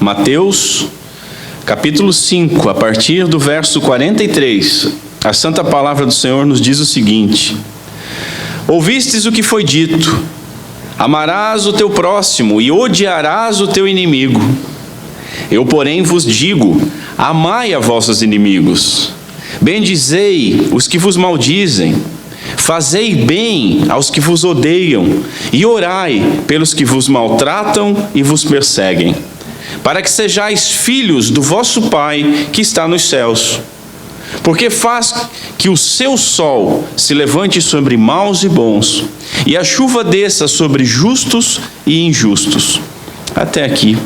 Mateus, capítulo 5, a partir do verso 43, a santa palavra do Senhor nos diz o seguinte: Ouvistes o que foi dito, amarás o teu próximo e odiarás o teu inimigo. Eu, porém, vos digo, amai a vossos inimigos, bendizei os que vos maldizem, fazei bem aos que vos odeiam e orai pelos que vos maltratam e vos perseguem, para que sejais filhos do vosso Pai que está nos céus. Porque faz que o seu sol se levante sobre maus e bons, e a chuva desça sobre justos e injustos. Até aqui.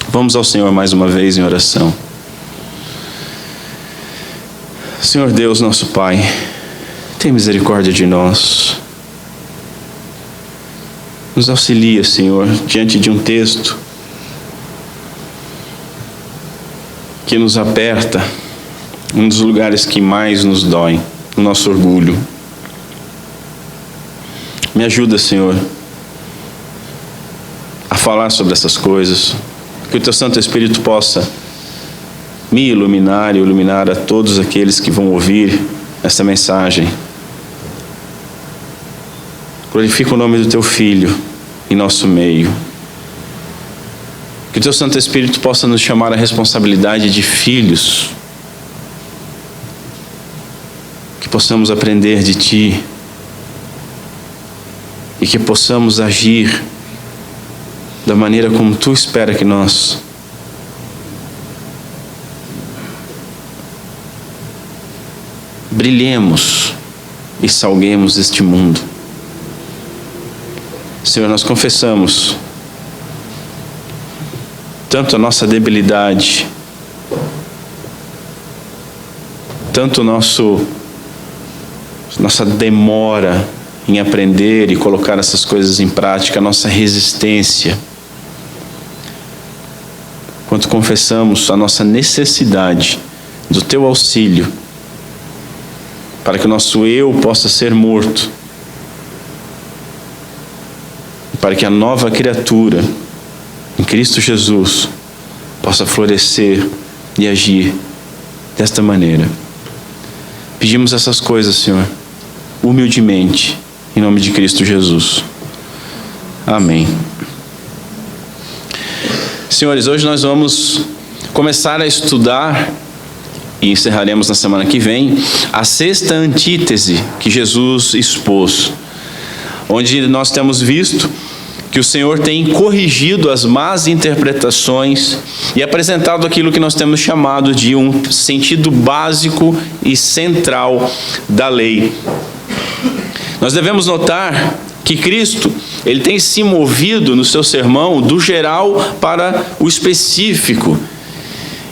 Vamos ao Senhor mais uma vez em oração. Senhor Deus, nosso Pai, tem misericórdia de nós. Nos auxilia, Senhor, diante de um texto que nos aperta, um dos lugares que mais nos dói, o nosso orgulho. Me ajuda, Senhor, a falar sobre essas coisas, que o Teu Santo Espírito possa me iluminar e iluminar a todos aqueles que vão ouvir esta mensagem. Glorifica o nome do Teu Filho em nosso meio. Que o Teu Santo Espírito possa nos chamar à responsabilidade de filhos. Que possamos aprender de Ti e que possamos agir da maneira como Tu espera que nós brilhemos e salguemos este mundo. Senhor, nós confessamos tanto a nossa debilidade, tanto nossa demora em aprender e colocar essas coisas em prática, a nossa resistência, quanto confessamos a nossa necessidade do Teu auxílio, para que o nosso eu possa ser morto, para que a nova criatura em Cristo Jesus possa florescer e agir desta maneira. Pedimos essas coisas, Senhor, humildemente, em nome de Cristo Jesus. Amém. Senhores, hoje nós vamos começar a estudar, e encerraremos na semana que vem, a sexta antítese que Jesus expôs, onde nós temos visto que o Senhor tem corrigido as más interpretações e apresentado aquilo que nós temos chamado de um sentido básico e central da lei. Nós devemos notar que Cristo, Ele tem se movido no seu sermão do geral para o específico.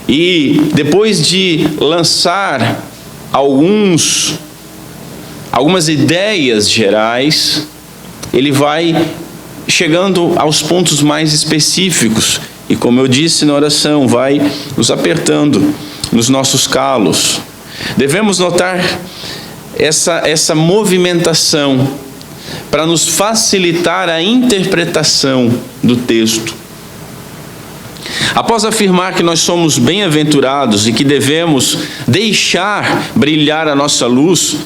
E depois de lançar algumas ideias gerais, Ele vai chegando aos pontos mais específicos. E como eu disse na oração, vai nos apertando nos nossos calos. Devemos notar essa movimentação para nos facilitar a interpretação do texto. Após afirmar que nós somos bem-aventurados e que devemos deixar brilhar a nossa luz,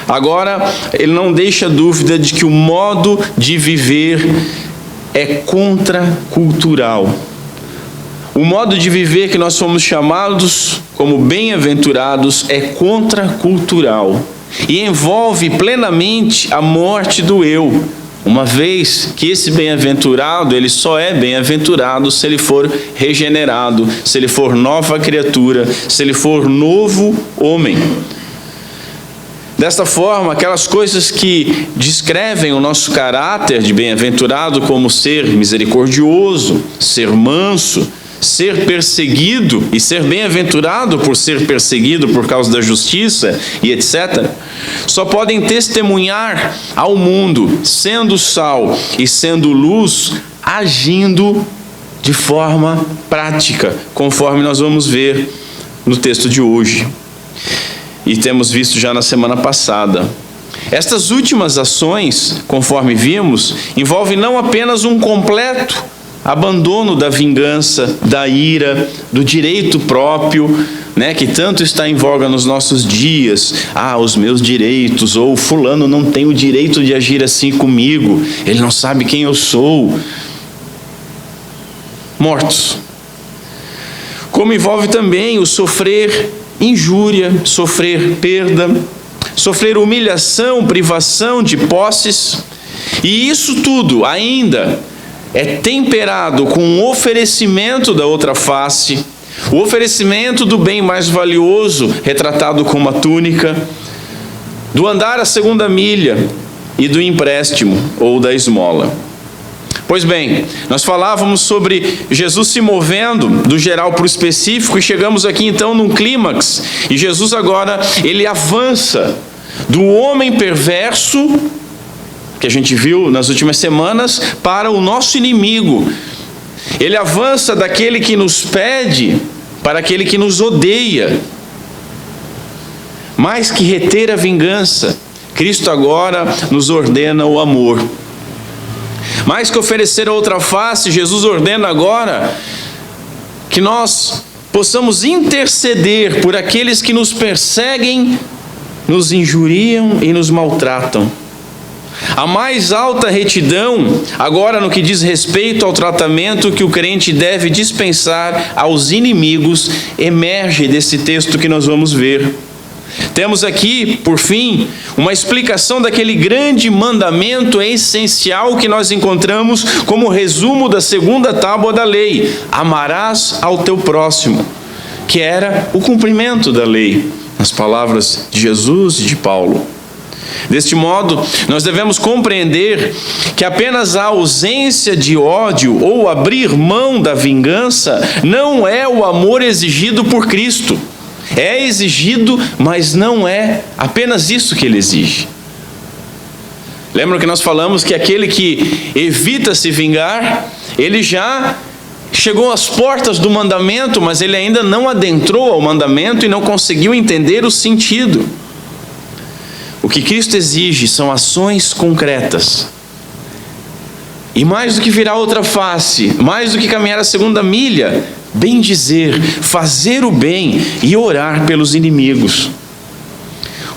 agora ele não deixa dúvida de que o modo de viver é contracultural. O modo de viver que nós fomos chamados como bem-aventurados é contracultural e envolve plenamente a morte do eu, uma vez que esse bem-aventurado, ele só é bem-aventurado se ele for regenerado, se ele for nova criatura, se ele for novo homem. Desta forma, aquelas coisas que descrevem o nosso caráter de bem-aventurado, como ser misericordioso, ser manso, ser perseguido e ser bem-aventurado por ser perseguido por causa da justiça e etc., só podem testemunhar ao mundo, sendo sal e sendo luz, agindo de forma prática, conforme nós vamos ver no texto de hoje. E temos visto já na semana passada. Estas últimas ações, conforme vimos, envolvem não apenas um completo abandono da vingança, da ira, do direito próprio, que tanto está em voga nos nossos dias. Os meus direitos, ou fulano não tem o direito de agir assim comigo, ele não sabe quem eu sou. Mortos. Como envolve também o sofrer injúria, sofrer perda, sofrer humilhação, privação de posses, e isso tudo ainda é temperado com o oferecimento da outra face, o oferecimento do bem mais valioso, retratado com uma túnica, do andar a segunda milha e do empréstimo ou da esmola. Pois bem, nós falávamos sobre Jesus se movendo do geral para o específico e chegamos aqui então num clímax. E Jesus agora, ele avança do homem perverso, que a gente viu nas últimas semanas, para o nosso inimigo. Ele avança daquele que nos pede para aquele que nos odeia. Mais que reter a vingança, Cristo agora nos ordena o amor. Mais que oferecer a outra face, Jesus ordena agora que nós possamos interceder por aqueles que nos perseguem, nos injuriam e nos maltratam. A mais alta retidão, agora no que diz respeito ao tratamento que o crente deve dispensar aos inimigos, emerge desse texto que nós vamos ver. Temos aqui, por fim, uma explicação daquele grande mandamento essencial que nós encontramos como resumo da segunda tábua da lei: amarás ao teu próximo, que era o cumprimento da lei, nas palavras de Jesus e de Paulo. Deste modo, nós devemos compreender que apenas a ausência de ódio ou abrir mão da vingança não é o amor exigido por Cristo. É exigido, mas não é apenas isso que ele exige. Lembram que nós falamos que aquele que evita se vingar, ele já chegou às portas do mandamento, mas ele ainda não adentrou ao mandamento e não conseguiu entender o sentido. O que Cristo exige são ações concretas. E mais do que virar outra face, mais do que caminhar a segunda milha, bem dizer, fazer o bem e orar pelos inimigos.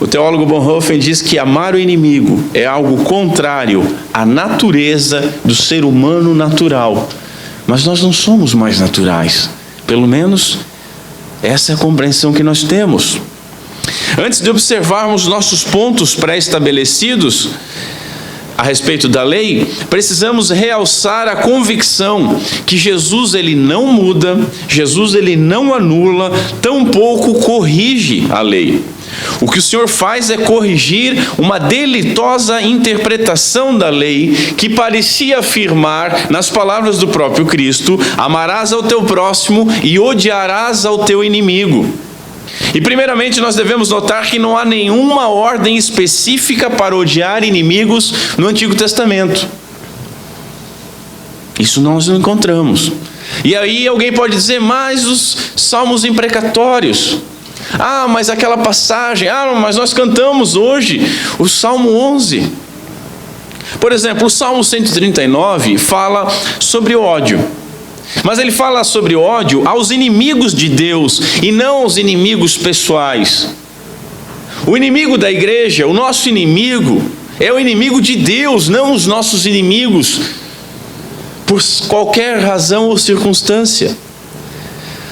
O teólogo Bonhoeffer diz que amar o inimigo é algo contrário à natureza do ser humano natural. Mas nós não somos mais naturais. Pelo menos essa é a compreensão que nós temos. Antes de observarmos nossos pontos pré-estabelecidos a respeito da lei, precisamos realçar a convicção que Jesus ele não muda, Jesus ele não anula, tampouco corrige a lei. O que o Senhor faz é corrigir uma delitosa interpretação da lei que parecia afirmar, nas palavras do próprio Cristo, amarás ao teu próximo e odiarás ao teu inimigo. E primeiramente nós devemos notar que não há nenhuma ordem específica para odiar inimigos no Antigo Testamento. Isso nós não encontramos. E aí alguém pode dizer, mas os salmos imprecatórios. Mas aquela passagem, mas nós cantamos hoje o Salmo 11. Por exemplo, o Salmo 139 fala sobre ódio. Mas ele fala sobre ódio aos inimigos de Deus e não aos inimigos pessoais. O inimigo da igreja, o nosso inimigo, é o inimigo de Deus, não os nossos inimigos, por qualquer razão ou circunstância.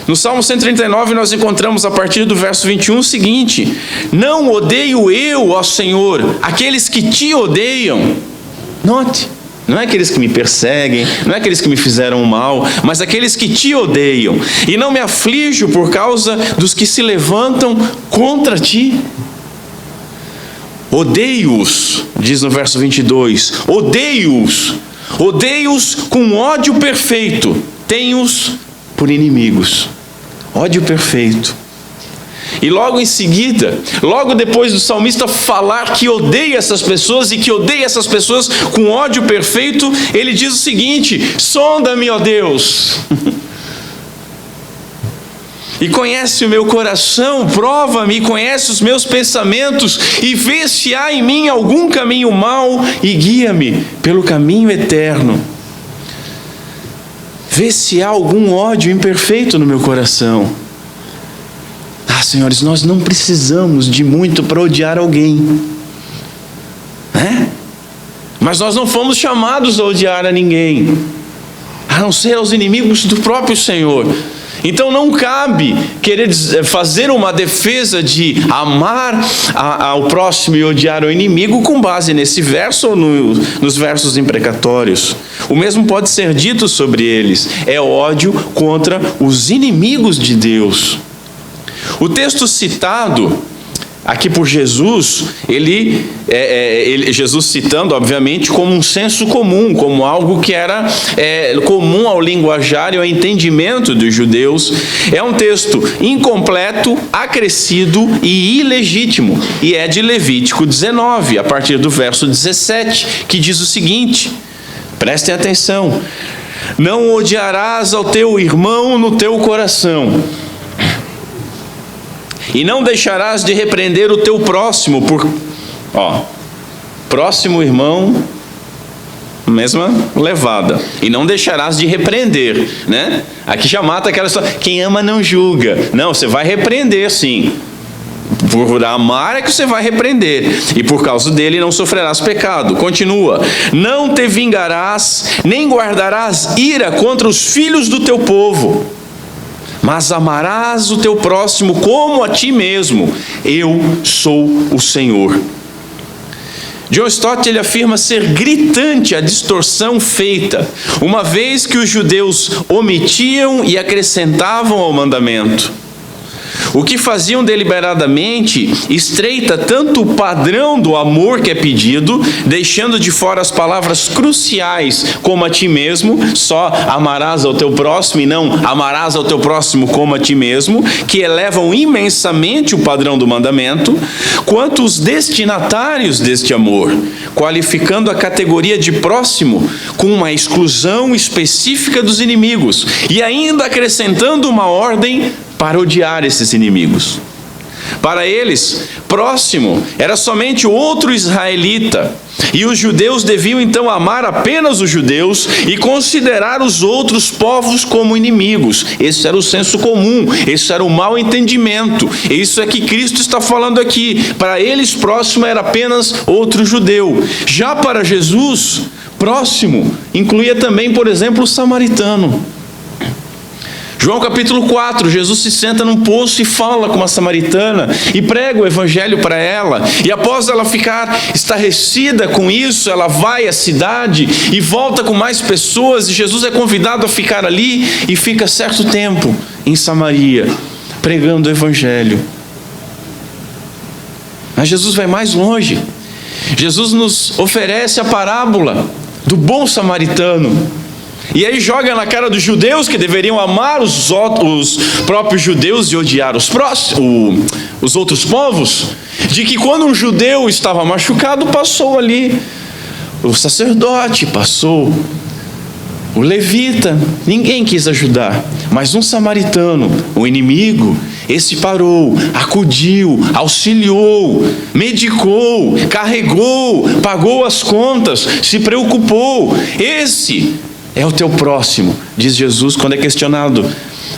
No Salmo 139 nós encontramos a partir do verso 21 o seguinte: não odeio eu, ó Senhor, aqueles que te odeiam. Note, não é aqueles que me perseguem, não é aqueles que me fizeram mal, mas aqueles que te odeiam. E não me aflijo por causa dos que se levantam contra ti. Odeio-os, diz no verso 22, odeio-os com ódio perfeito, tenho-os por inimigos. Ódio perfeito. E logo em seguida, logo depois do salmista falar que odeia essas pessoas e que odeia essas pessoas com ódio perfeito, ele diz o seguinte: sonda-me, ó Deus, e conhece o meu coração, prova-me, conhece os meus pensamentos e vê se há em mim algum caminho mau e guia-me pelo caminho eterno. Vê se há algum ódio imperfeito no meu coração. Senhores, nós não precisamos de muito para odiar alguém, né? Mas nós não fomos chamados a odiar a ninguém, a não ser aos inimigos do próprio Senhor. Então não cabe querer fazer uma defesa de amar ao próximo e odiar o inimigo com base nesse verso ou nos versos imprecatórios. O mesmo pode ser dito sobre eles: é ódio contra os inimigos de Deus. O texto citado aqui por Jesus, Jesus citando, obviamente, como um senso comum, como algo que era comum ao linguajar e ao entendimento dos judeus. É um texto incompleto, acrescido e ilegítimo, e é de Levítico 19, a partir do verso 17, que diz o seguinte, prestem atenção: não odiarás ao teu irmão no teu coração, e não deixarás de repreender o teu próximo próximo irmão, mesma levada. E não deixarás de repreender, né? Aqui já mata aquela história, quem ama não julga. Não, você vai repreender sim. Por amar é que você vai repreender, e por causa dele não sofrerás pecado. Continua: não te vingarás, nem guardarás ira contra os filhos do teu povo, mas amarás o teu próximo como a ti mesmo. Eu sou o Senhor. John Stott, ele afirma ser gritante a distorção feita, uma vez que os judeus omitiam e acrescentavam ao mandamento. O que faziam deliberadamente estreita tanto o padrão do amor que é pedido, deixando de fora as palavras cruciais, como a ti mesmo, só amarás ao teu próximo e não amarás ao teu próximo como a ti mesmo, que elevam imensamente o padrão do mandamento, quanto os destinatários deste amor, qualificando a categoria de próximo com uma exclusão específica dos inimigos, e ainda acrescentando uma ordem para odiar esses inimigos. Para eles, próximo era somente outro israelita, e os judeus deviam então amar apenas os judeus e considerar os outros povos como inimigos. Esse era o senso comum, esse era o mau entendimento. Isso é que Cristo está falando aqui. Para eles, próximo era apenas outro judeu. Já para Jesus, próximo incluía também, por exemplo, o samaritano. João capítulo 4, Jesus se senta num poço e fala com uma samaritana e prega o evangelho para ela, e após ela ficar estarrecida com isso, ela vai à cidade e volta com mais pessoas, e Jesus é convidado a ficar ali e fica certo tempo em Samaria, pregando o evangelho. Mas Jesus vai mais longe. Jesus nos oferece a parábola do bom samaritano. E aí joga na cara dos judeus, que deveriam amar os próprios judeus e odiar os outros povos, de que quando um judeu estava machucado, passou ali o sacerdote, passou o levita, ninguém quis ajudar, mas um samaritano, o inimigo, esse parou, acudiu, auxiliou, medicou, carregou, pagou as contas, se preocupou. Esse é o teu próximo, diz Jesus quando é questionado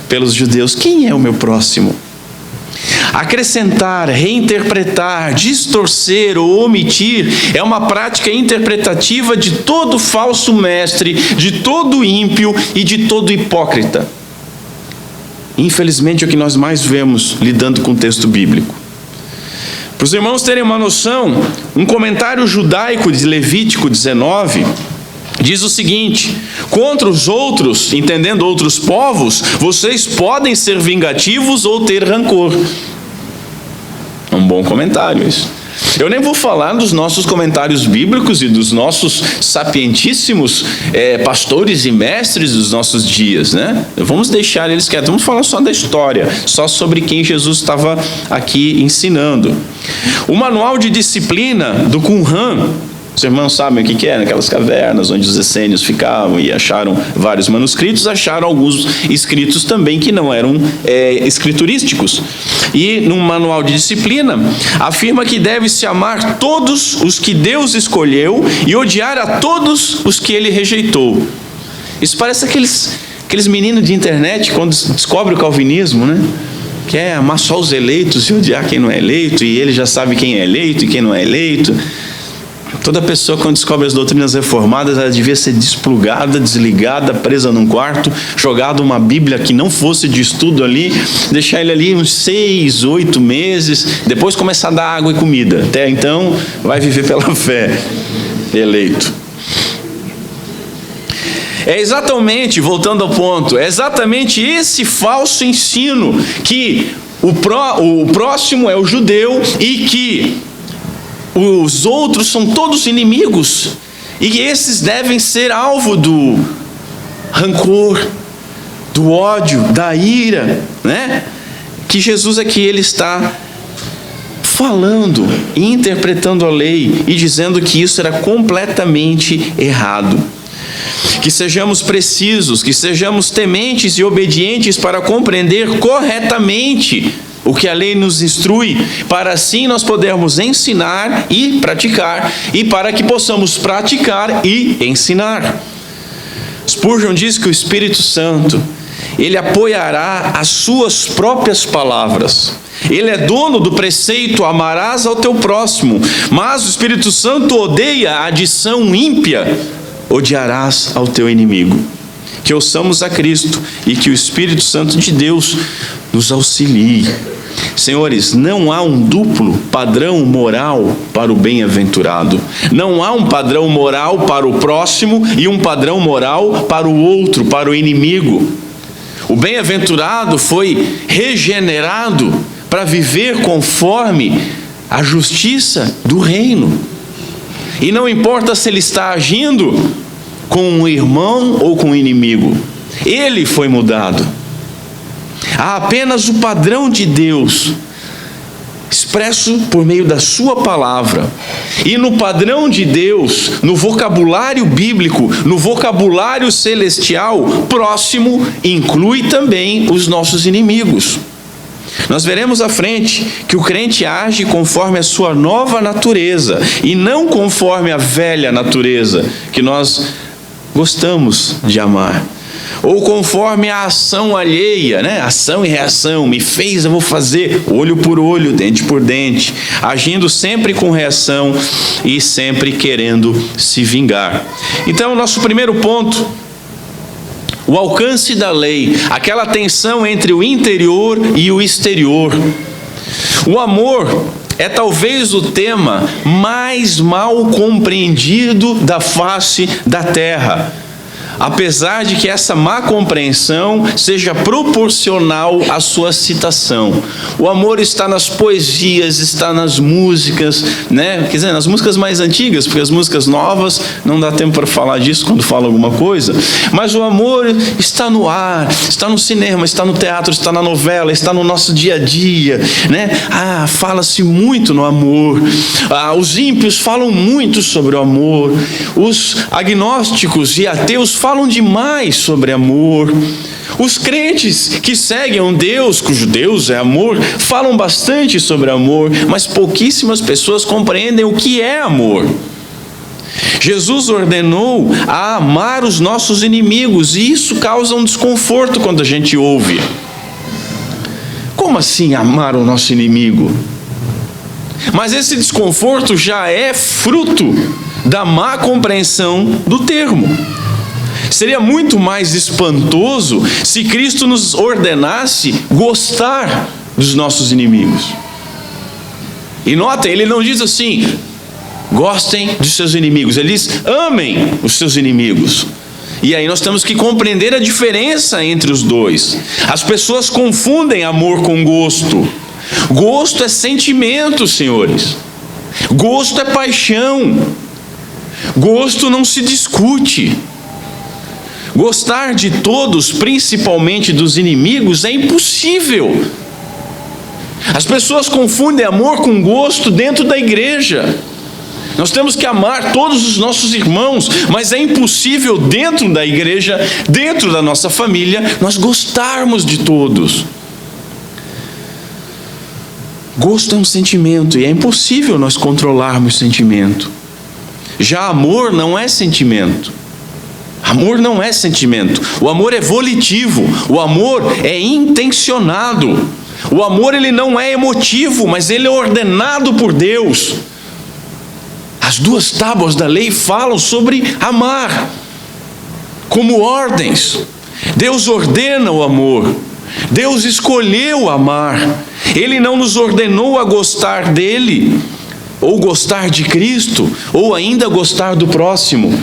pelos judeus: quem é o meu próximo? Acrescentar, reinterpretar, distorcer ou omitir é uma prática interpretativa de todo falso mestre, de todo ímpio e de todo hipócrita. Infelizmente é o que nós mais vemos lidando com o texto bíblico. Para os irmãos terem uma noção, um comentário judaico de Levítico 19 diz o seguinte: contra os outros, entendendo outros povos, vocês podem ser vingativos ou ter rancor. É um bom comentário isso. Eu nem vou falar dos nossos comentários bíblicos e dos nossos sapientíssimos pastores e mestres dos nossos dias, né? Vamos deixar eles quietos, vamos falar só da história, só sobre quem Jesus estava aqui ensinando. O manual de disciplina do Qumran, os irmãos sabem o que é, naquelas cavernas onde os essênios ficavam e acharam vários manuscritos, acharam alguns escritos também que não eram escriturísticos. E no manual de disciplina, afirma que deve-se amar todos os que Deus escolheu e odiar a todos os que ele rejeitou. Isso parece aqueles Aqueles meninos de internet, quando descobrem o calvinismo, né? Quer amar só os eleitos e odiar quem não é eleito, e ele já sabe quem é eleito e quem não é eleito. Toda pessoa, quando descobre as doutrinas reformadas, ela devia ser desplugada, desligada, presa num quarto, jogada uma Bíblia que não fosse de estudo ali, deixar ele ali uns 6, 8 meses, depois começar a dar água e comida. Até então, vai viver pela fé, eleito. É exatamente, voltando ao ponto, é exatamente esse falso ensino que o próximo é o judeu e que os outros são todos inimigos, e que esses devem ser alvo do rancor, do ódio, da ira, né? Que Jesus aqui ele está falando e interpretando a lei e dizendo que isso era completamente errado. Que sejamos precisos, que sejamos tementes e obedientes para compreender corretamente o que a lei nos instrui, para assim nós podermos ensinar e praticar, e para que possamos praticar e ensinar. Spurgeon diz que o Espírito Santo, ele apoiará as suas próprias palavras. Ele é dono do preceito, amarás ao teu próximo, mas o Espírito Santo odeia a adição ímpia, odiarás ao teu inimigo. Que ouçamos a Cristo e que o Espírito Santo de Deus nos auxilie. Senhores, não há um duplo padrão moral para o bem-aventurado. Não há um padrão moral para o próximo e um padrão moral para o outro, para o inimigo. O bem-aventurado foi regenerado para viver conforme a justiça do reino. E não importa se ele está agindo com um irmão ou com um inimigo, ele foi mudado. Há apenas o padrão de Deus, expresso por meio da sua palavra. E no padrão de Deus, no vocabulário bíblico, no vocabulário celestial, próximo inclui também os nossos inimigos. Nós veremos à frente que o crente age conforme a sua nova natureza e não conforme a velha natureza que nós gostamos de amar. Ou conforme a ação alheia, né? Ação e reação, me fez, eu vou fazer, olho por olho, dente por dente, agindo sempre com reação e sempre querendo se vingar. Então, nosso primeiro ponto, o alcance da lei, aquela tensão entre o interior e o exterior. O amor é talvez o tema mais mal compreendido da face da terra, apesar de que essa má compreensão seja proporcional à sua citação. O amor está nas poesias, está nas músicas, né? Quer dizer, nas músicas mais antigas, porque as músicas novas não dá tempo para falar disso quando fala alguma coisa, mas o amor está no ar, está no cinema, está no teatro, está na novela, está no nosso dia a dia, né? Fala-se muito no amor. Os ímpios falam muito sobre o amor. Os agnósticos e ateus falam demais sobre amor. Os crentes que seguem um Deus, cujo Deus é amor, falam bastante sobre amor, mas pouquíssimas pessoas compreendem o que é amor. Jesus ordenou a amar os nossos inimigos, e isso causa um desconforto quando a gente ouve. Como assim amar o nosso inimigo? Mas esse desconforto já é fruto da má compreensão do termo. Seria muito mais espantoso se Cristo nos ordenasse gostar dos nossos inimigos. E notem, ele não diz assim, gostem dos seus inimigos. Ele diz, amem os seus inimigos. E aí nós temos que compreender a diferença entre os dois. As pessoas confundem amor com gosto. Gosto é sentimento, senhores. Gosto é paixão. Gosto não se discute. Gostar de todos, principalmente dos inimigos, é impossível. As pessoas confundem amor com gosto dentro da igreja. Nós temos que amar todos os nossos irmãos, mas é impossível dentro da igreja, dentro da nossa família, nós gostarmos de todos. Gosto é um sentimento e é impossível nós controlarmos sentimento. Já amor não é sentimento. Amor não é sentimento. O amor é volitivo. O amor é intencionado. O amor, ele não é emotivo, mas ele é ordenado por Deus. As 2 tábuas da lei falam sobre amar, como ordens. Deus ordena o amor. Deus escolheu amar. Ele não nos ordenou a gostar dele, ou gostar de Cristo, ou ainda gostar do próximo.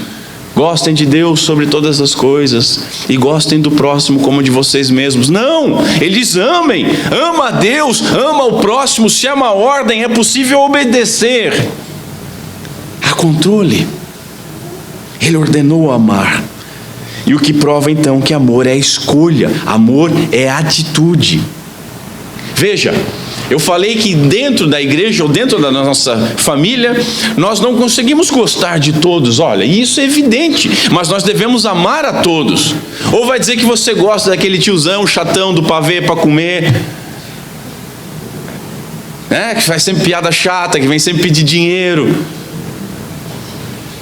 Gostem de Deus sobre todas as coisas e gostem do próximo como de vocês mesmos. Não, eles amem. Ama a Deus, ama o próximo. Se há uma ordem, é possível obedecer. Há controle. Ele ordenou amar. E o que prova então que amor é escolha, amor é atitude. Veja, eu falei que dentro da igreja ou dentro da nossa família, nós não conseguimos gostar de todos. Olha, isso é evidente, mas nós devemos amar a todos. Ou vai dizer que você gosta daquele tiozão chatão do pavê para comer, que faz sempre piada chata, que vem sempre pedir dinheiro,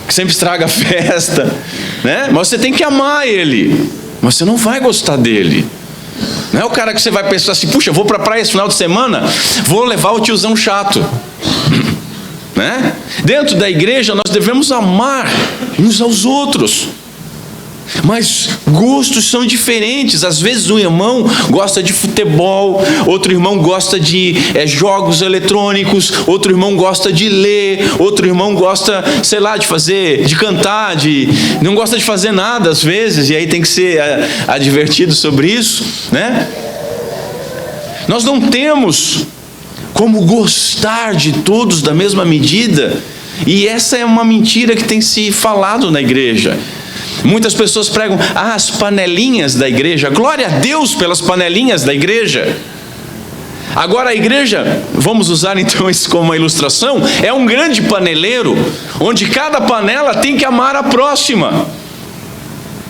que sempre estraga a festa, Mas você tem que amar ele, mas você não vai gostar dele. Não é o cara que você vai pensar assim, puxa, vou para a praia esse final de semana, vou levar o tiozão chato. Dentro da igreja nós devemos amar uns aos outros. Mas gostos são diferentes. Às vezes um irmão gosta de futebol, outro irmão gosta de jogos eletrônicos, outro irmão gosta de ler, outro irmão gosta, de cantar, não gosta de fazer nada às vezes, e aí tem que ser advertido sobre isso, Nós não temos como gostar de todos da mesma medida, e essa é uma mentira que tem se falado na igreja. Muitas pessoas pregam, as panelinhas da igreja. Glória a Deus pelas panelinhas da igreja. Agora a igreja, vamos usar então isso como uma ilustração, é um grande paneleiro, onde cada panela tem que amar a próxima.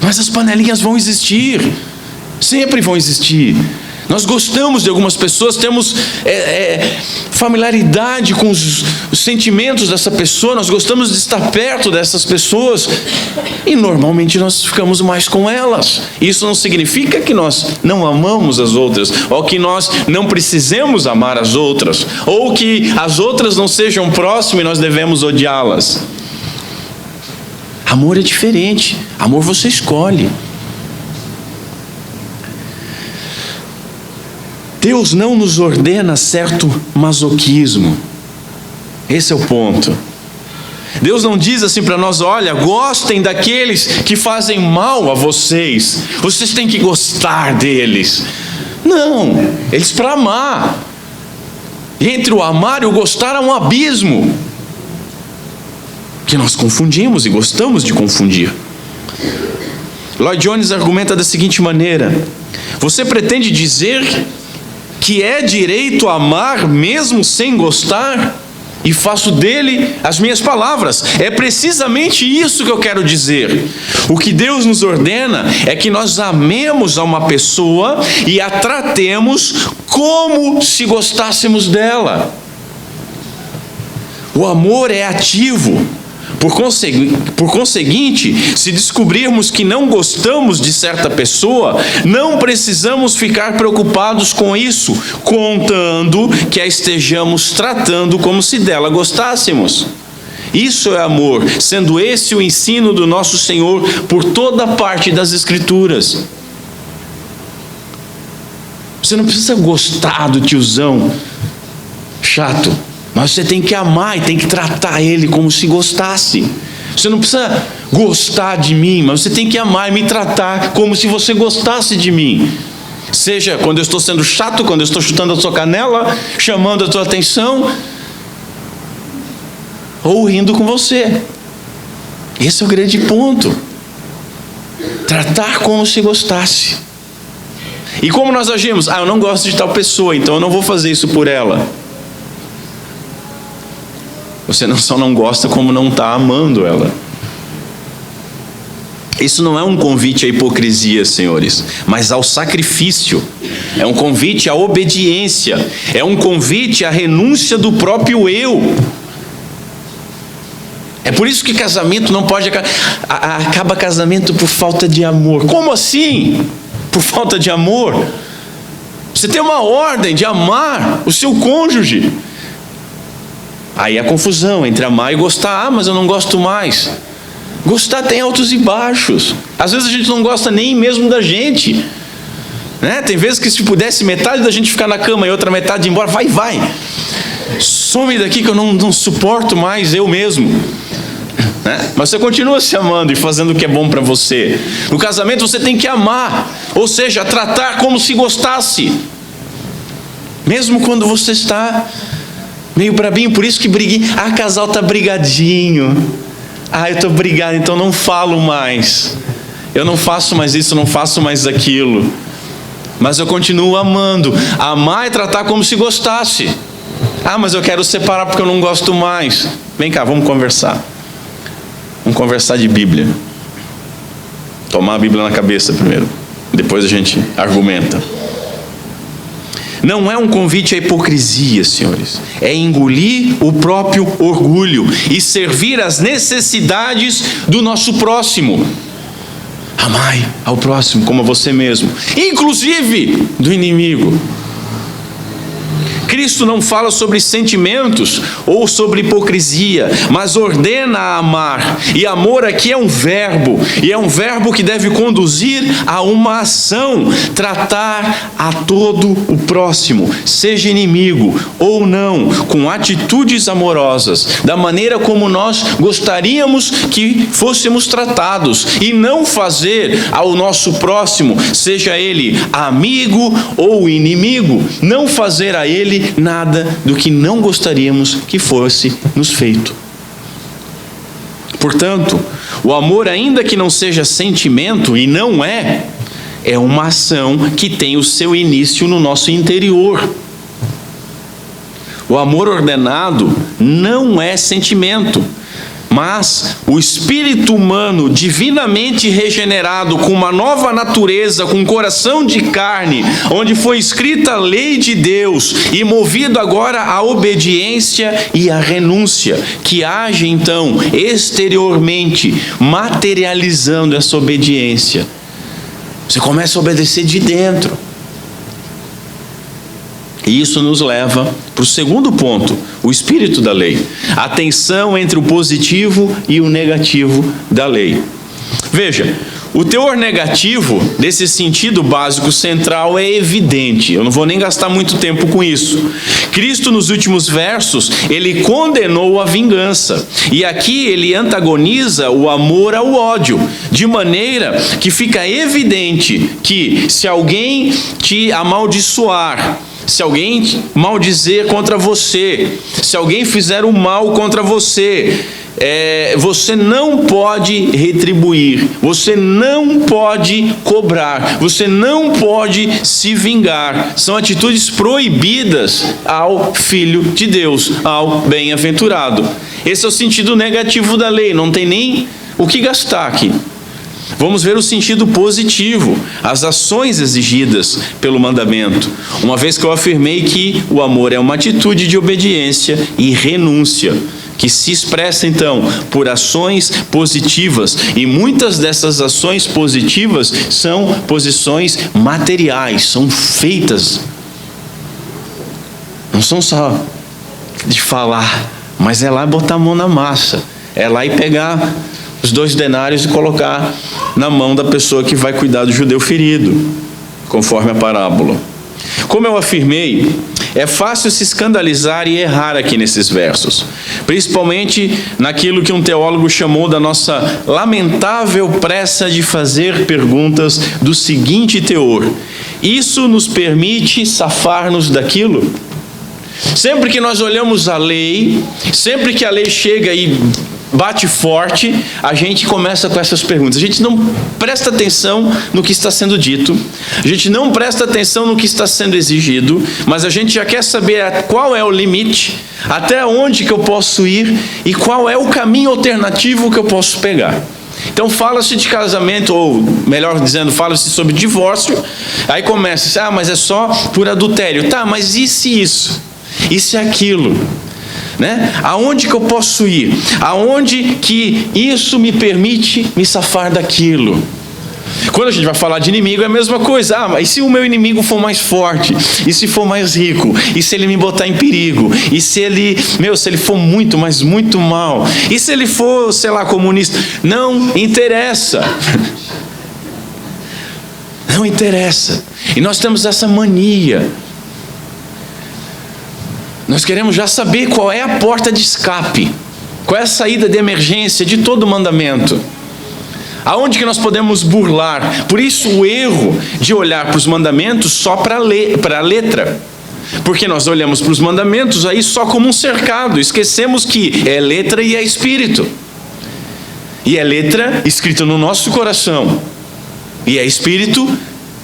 Mas as panelinhas vão existir, sempre vão existir. Nós gostamos de algumas pessoas, temos familiaridade com os sentimentos dessa pessoa, nós gostamos de estar perto dessas pessoas e normalmente nós ficamos mais com elas. Isso não significa que nós não amamos as outras, ou que nós não precisemos amar as outras, ou que as outras não sejam próximas e nós devemos odiá-las. Amor é diferente, amor você escolhe. Deus não nos ordena certo masoquismo. Esse é o ponto. Deus não diz assim para nós, olha, gostem daqueles que fazem mal a vocês. Vocês têm que gostar deles. Não, eles para amar. E entre o amar e o gostar há um abismo, que nós confundimos e gostamos de confundir. Lloyd Jones argumenta da seguinte maneira: você pretende dizer que é direito amar mesmo sem gostar? E faço dele as minhas palavras. É precisamente isso que eu quero dizer. O que Deus nos ordena é que nós amemos a uma pessoa e a tratemos como se gostássemos dela. O amor é ativo. Por conseguinte, se descobrirmos que não gostamos de certa pessoa, não precisamos ficar preocupados com isso, contando que a estejamos tratando como se dela gostássemos. Isso é amor, sendo esse o ensino do nosso Senhor por toda parte das Escrituras. Você não precisa gostar do tiozão chato, mas você tem que amar e tem que tratar ele como se gostasse. Você não precisa gostar de mim, mas você tem que amar e me tratar como se você gostasse de mim. Seja quando eu estou sendo chato, quando eu estou chutando a sua canela, chamando a tua atenção, ou rindo com você. Esse é o grande ponto. Tratar como se gostasse. E como nós agimos? Eu não gosto de tal pessoa, então eu não vou fazer isso por ela. Você não só não gosta, como não está amando ela. Isso não é um convite à hipocrisia, senhores, mas ao sacrifício. É um convite à obediência. É um convite à renúncia do próprio eu. É por isso que casamento não pode acaba casamento por falta de amor. Como assim? Por falta de amor? Você tem uma ordem de amar o seu cônjuge. Aí a confusão entre amar e gostar. Mas eu não gosto mais. Gostar tem altos e baixos. Às vezes a gente não gosta nem mesmo da gente, né? Tem vezes que se pudesse metade da gente ficar na cama e outra metade ir embora, vai, some daqui que eu não suporto mais eu mesmo, né? Mas você continua se amando e fazendo o que é bom para você. No casamento você tem que amar, ou seja, tratar como se gostasse, mesmo quando você está meio brabinho. Por isso que briguinho, casal tá brigadinho. Eu estou brigado, então não falo mais. Eu não faço mais isso, não faço mais aquilo. Mas eu continuo amando. Amar é tratar como se gostasse. Mas eu quero separar porque eu não gosto mais. Vem cá, vamos conversar. Vamos conversar de Bíblia. Tomar a Bíblia na cabeça primeiro. Depois a gente argumenta. Não é um convite à hipocrisia, senhores. É engolir o próprio orgulho e servir às necessidades do nosso próximo. Amai ao próximo como a você mesmo, inclusive do inimigo. Cristo não fala sobre sentimentos ou sobre hipocrisia, mas ordena a amar. E amor aqui é um verbo, e é um verbo que deve conduzir a uma ação. Tratar a todo o próximo, seja inimigo ou não, com atitudes amorosas, da maneira como nós gostaríamos que fôssemos tratados, e não fazer ao nosso próximo, seja ele amigo ou inimigo, não fazer a ele nada do que não gostaríamos que fosse nos feito. Portanto, o amor, ainda que não seja sentimento, e não é uma ação que tem o seu início no nosso interior. O amor ordenado não é sentimento, mas o espírito humano divinamente regenerado, com uma nova natureza, com um coração de carne, onde foi escrita a lei de Deus e movido agora à obediência e à renúncia, que age então exteriormente, materializando essa obediência. Você começa a obedecer de dentro. E isso nos leva para o segundo ponto, o espírito da lei. A tensão entre o positivo e o negativo da lei. Veja, o teor negativo desse sentido básico central é evidente. Eu não vou nem gastar muito tempo com isso. Cristo, nos últimos versos, ele condenou a vingança. E aqui ele antagoniza o amor ao ódio, de maneira que fica evidente que se alguém te amaldiçoar, se alguém maldizer contra você, se alguém fizer o mal contra você, você não pode retribuir, você não pode cobrar, você não pode se vingar. São atitudes proibidas ao Filho de Deus, ao bem-aventurado. Esse é o sentido negativo da lei, não tem nem o que gastar aqui. Vamos ver o sentido positivo, as ações exigidas pelo mandamento, uma vez que eu afirmei que o amor é uma atitude de obediência e renúncia, que se expressa então por ações positivas, e muitas dessas ações positivas são posições materiais, são feitas, não são só de falar, mas é lá botar a mão na massa, é lá e pegar os 2 denários e colocar na mão da pessoa que vai cuidar do judeu ferido, conforme a parábola. Como eu afirmei, é fácil se escandalizar e errar aqui nesses versos, principalmente naquilo que um teólogo chamou da nossa lamentável pressa de fazer perguntas do seguinte teor: isso nos permite safar-nos daquilo? Sempre que nós olhamos a lei, sempre que a lei chega e bate forte, a gente começa com essas perguntas. A gente não presta atenção no que está sendo dito, a gente não presta atenção no que está sendo exigido, mas a gente já quer saber qual é o limite, até onde que eu posso ir e qual é o caminho alternativo que eu posso pegar. Então fala-se de casamento, ou melhor dizendo, fala-se sobre divórcio, aí começa, mas é só por adultério. Tá, mas e se isso? E se aquilo? né? Aonde que eu posso ir? Aonde que isso me permite me safar daquilo? Quando a gente vai falar de inimigo é a mesma coisa. Ah, mas e se o meu inimigo for mais forte? E se for mais rico? E se ele me botar em perigo? E se ele, se ele for muito, mas muito mal? E se ele for, sei lá, comunista? Não interessa. Não interessa. E nós temos essa mania. Nós queremos já saber qual é a porta de escape, qual é a saída de emergência de todo mandamento. Aonde que nós podemos burlar? Por isso o erro de olhar para os mandamentos só para a letra. Porque nós olhamos para os mandamentos aí só como um cercado. Esquecemos que é letra e é espírito. E é letra escrita no nosso coração. E é espírito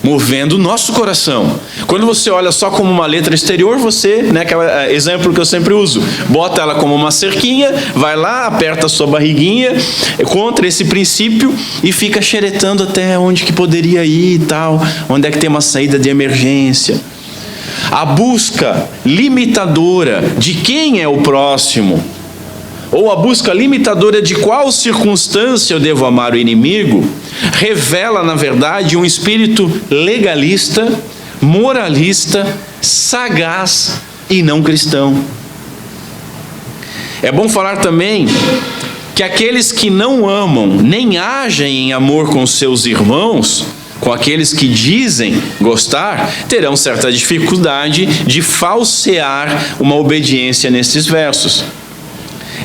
movendo o nosso coração. Quando você olha só como uma letra exterior, você, aquele exemplo que eu sempre uso, bota ela como uma cerquinha, vai lá, aperta a sua barriguinha contra esse princípio e fica xeretando até onde que poderia ir e tal, onde é que tem uma saída de emergência. A busca limitadora de quem é o próximo, ou a busca limitadora de qual circunstância eu devo amar o inimigo, revela, na verdade, um espírito legalista, moralista, sagaz e não cristão. É bom falar também que aqueles que não amam, nem agem em amor com seus irmãos, com aqueles que dizem gostar, terão certa dificuldade de falsear uma obediência nesses versos.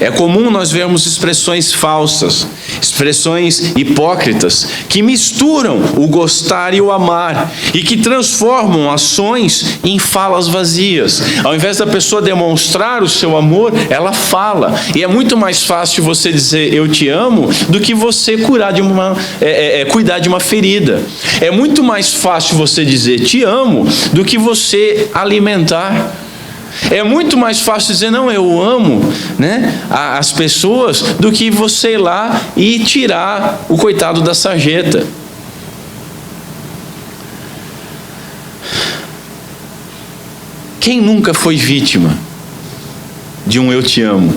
É comum nós vermos expressões falsas, expressões hipócritas, que misturam o gostar e o amar, e que transformam ações em falas vazias. Ao invés da pessoa demonstrar o seu amor, ela fala. E é muito mais fácil você dizer eu te amo do que você cuidar de uma ferida. É muito mais fácil você dizer te amo do que você alimentar. É muito mais fácil dizer, não, eu amo, as pessoas, do que você ir lá e tirar o coitado da sarjeta. Quem nunca foi vítima de um eu te amo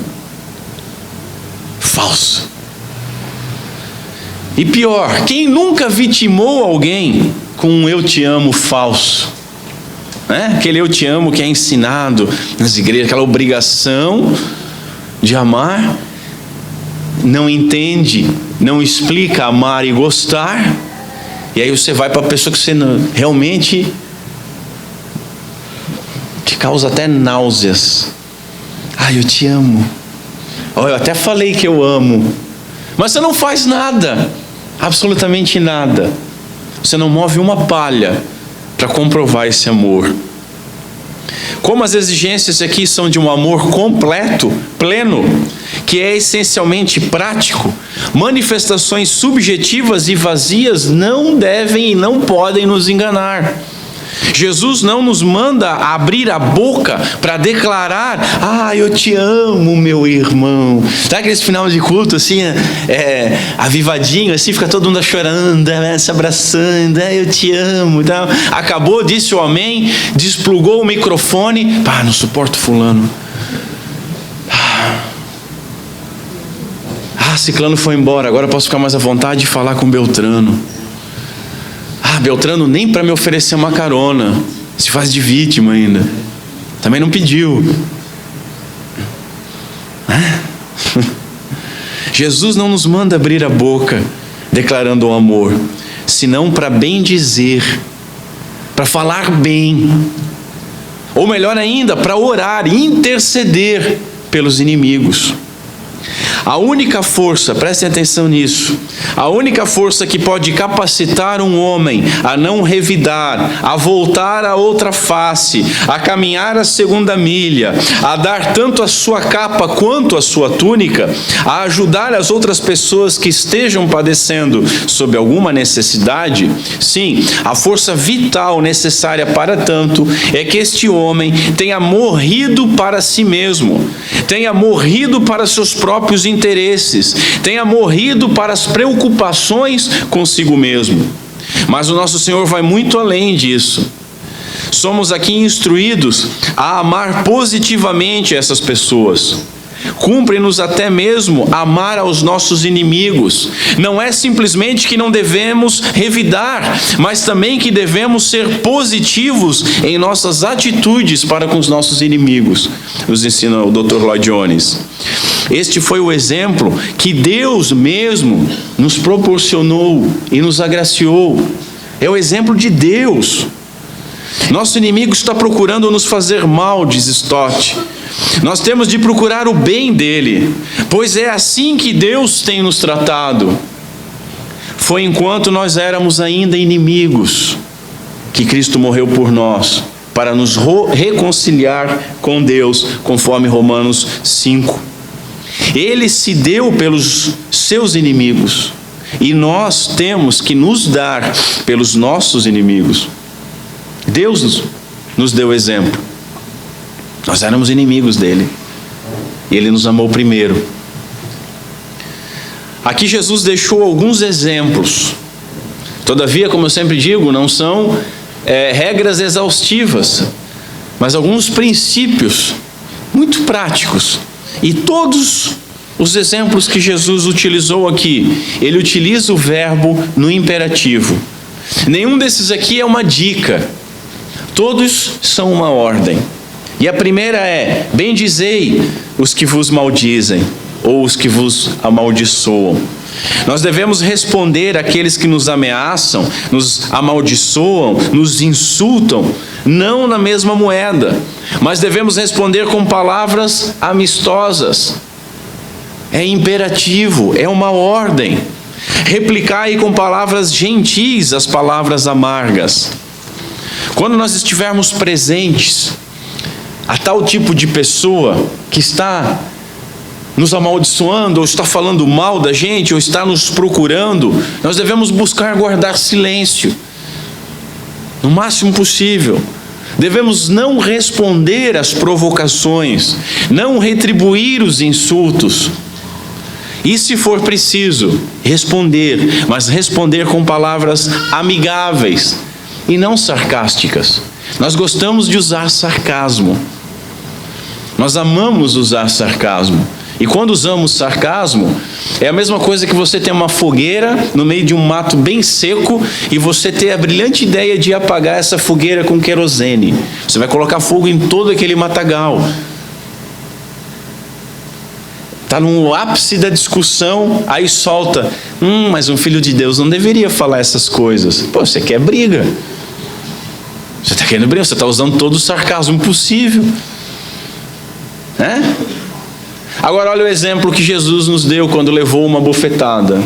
falso? E pior, quem nunca vitimou alguém com um eu te amo falso? Aquele eu te amo que é ensinado nas igrejas, aquela obrigação de amar, não entende, não explica amar e gostar, e aí você vai para a pessoa que você realmente te causa até náuseas. Eu te amo. Eu até falei que eu amo, mas você não faz nada, absolutamente nada. Você não move uma palha para comprovar esse amor. Como as exigências aqui são de um amor completo, pleno, que é essencialmente prático, manifestações subjetivas e vazias não devem e não podem nos enganar. Jesus não nos manda abrir a boca para declarar, eu te amo, meu irmão. Sabe aquele final de culto assim, avivadinho, assim, fica todo mundo chorando, se abraçando, eu te amo. Então, acabou, disse o amém, desplugou o microfone, não suporto fulano. Ciclano foi embora, agora eu posso ficar mais à vontade de falar com Beltrano. Beltrano nem para me oferecer uma carona, se faz de vítima ainda, também não pediu. Jesus não nos manda abrir a boca declarando o amor, senão para bem dizer, para falar bem, ou melhor ainda, para orar e interceder pelos inimigos. A única força, prestem atenção nisso, a única força que pode capacitar um homem a não revidar, a voltar a outra face, a caminhar a segunda milha, a dar tanto a sua capa quanto a sua túnica, a ajudar as outras pessoas que estejam padecendo sob alguma necessidade, sim, a força vital necessária para tanto é que este homem tenha morrido para si mesmo, tenha morrido para seus próprios interesses, tenha morrido para as preocupações consigo mesmo. Mas o nosso Senhor vai muito além disso. Somos aqui instruídos a amar positivamente essas pessoas. Cumpre-nos até mesmo amar aos nossos inimigos. Não é simplesmente que não devemos revidar, mas também que devemos ser positivos em nossas atitudes para com os nossos inimigos, nos ensina o Dr. Lloyd Jones. Este foi o exemplo que Deus mesmo nos proporcionou e nos agraciou. É o exemplo de Deus. Nosso inimigo está procurando nos fazer mal, diz Stott. Nós temos de procurar o bem dele, pois é assim que Deus tem nos tratado. Foi enquanto nós éramos ainda inimigos que Cristo morreu por nós, para nos reconciliar com Deus, conforme Romanos 5. Ele se deu pelos seus inimigos, e nós temos que nos dar pelos nossos inimigos. Deus nos deu exemplo. Nós éramos inimigos dele, e ele nos amou primeiro. Aqui Jesus deixou alguns exemplos. Todavia, como eu sempre digo, não são regras exaustivas, mas alguns princípios muito práticos. E todos os exemplos que Jesus utilizou aqui, ele utiliza o verbo no imperativo. Nenhum desses aqui é uma dica. Todos são uma ordem. E a primeira é: bendizei os que vos maldizem, ou os que vos amaldiçoam. Nós devemos responder àqueles que nos ameaçam, nos amaldiçoam, nos insultam, não na mesma moeda, mas devemos responder com palavras amistosas. É imperativo, é uma ordem. Replicai com palavras gentis as palavras amargas. Quando nós estivermos presentes a tal tipo de pessoa que está nos amaldiçoando, ou está falando mal da gente, ou está nos procurando, nós devemos buscar guardar silêncio, no máximo possível. Devemos não responder às provocações, não retribuir os insultos. E se for preciso, responder, mas responder com palavras amigáveis e não sarcásticas. Nós gostamos de usar sarcasmo. Nós amamos usar sarcasmo. E quando usamos sarcasmo, é a mesma coisa que você ter uma fogueira no meio de um mato bem seco e você ter a brilhante ideia de apagar essa fogueira com querosene. Você vai colocar fogo em todo aquele matagal. Está no ápice da discussão, aí solta: mas um filho de Deus não deveria falar essas coisas. Pô, você quer briga. Você está querendo briga, você está usando todo o sarcasmo possível. Agora olha o exemplo que Jesus nos deu quando levou uma bofetada.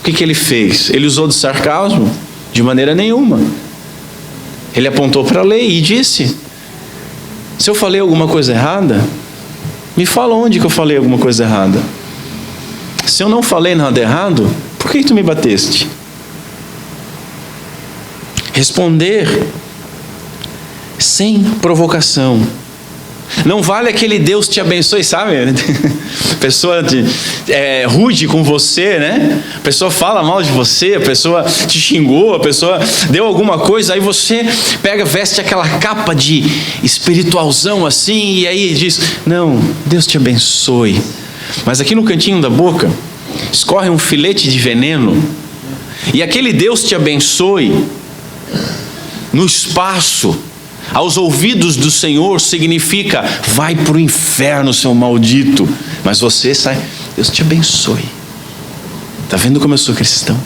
O que ele fez? Ele usou de sarcasmo? De maneira nenhuma. Ele apontou para a lei e disse: se eu falei alguma coisa errada, me fala onde que eu falei alguma coisa errada. Se eu não falei nada errado, por que tu me bateste? Responder sem provocação. Não vale aquele Deus te abençoe, sabe? A pessoa rude com você, né? A pessoa fala mal de você, a pessoa te xingou, a pessoa deu alguma coisa, aí você pega, veste aquela capa de espiritualzão assim, e aí diz: não, Deus te abençoe. Mas aqui no cantinho da boca escorre um filete de veneno, e aquele Deus te abençoe no espaço, aos ouvidos do Senhor, significa: vai para o inferno, seu maldito. Mas você sai: Deus te abençoe. Está vendo como eu sou cristão?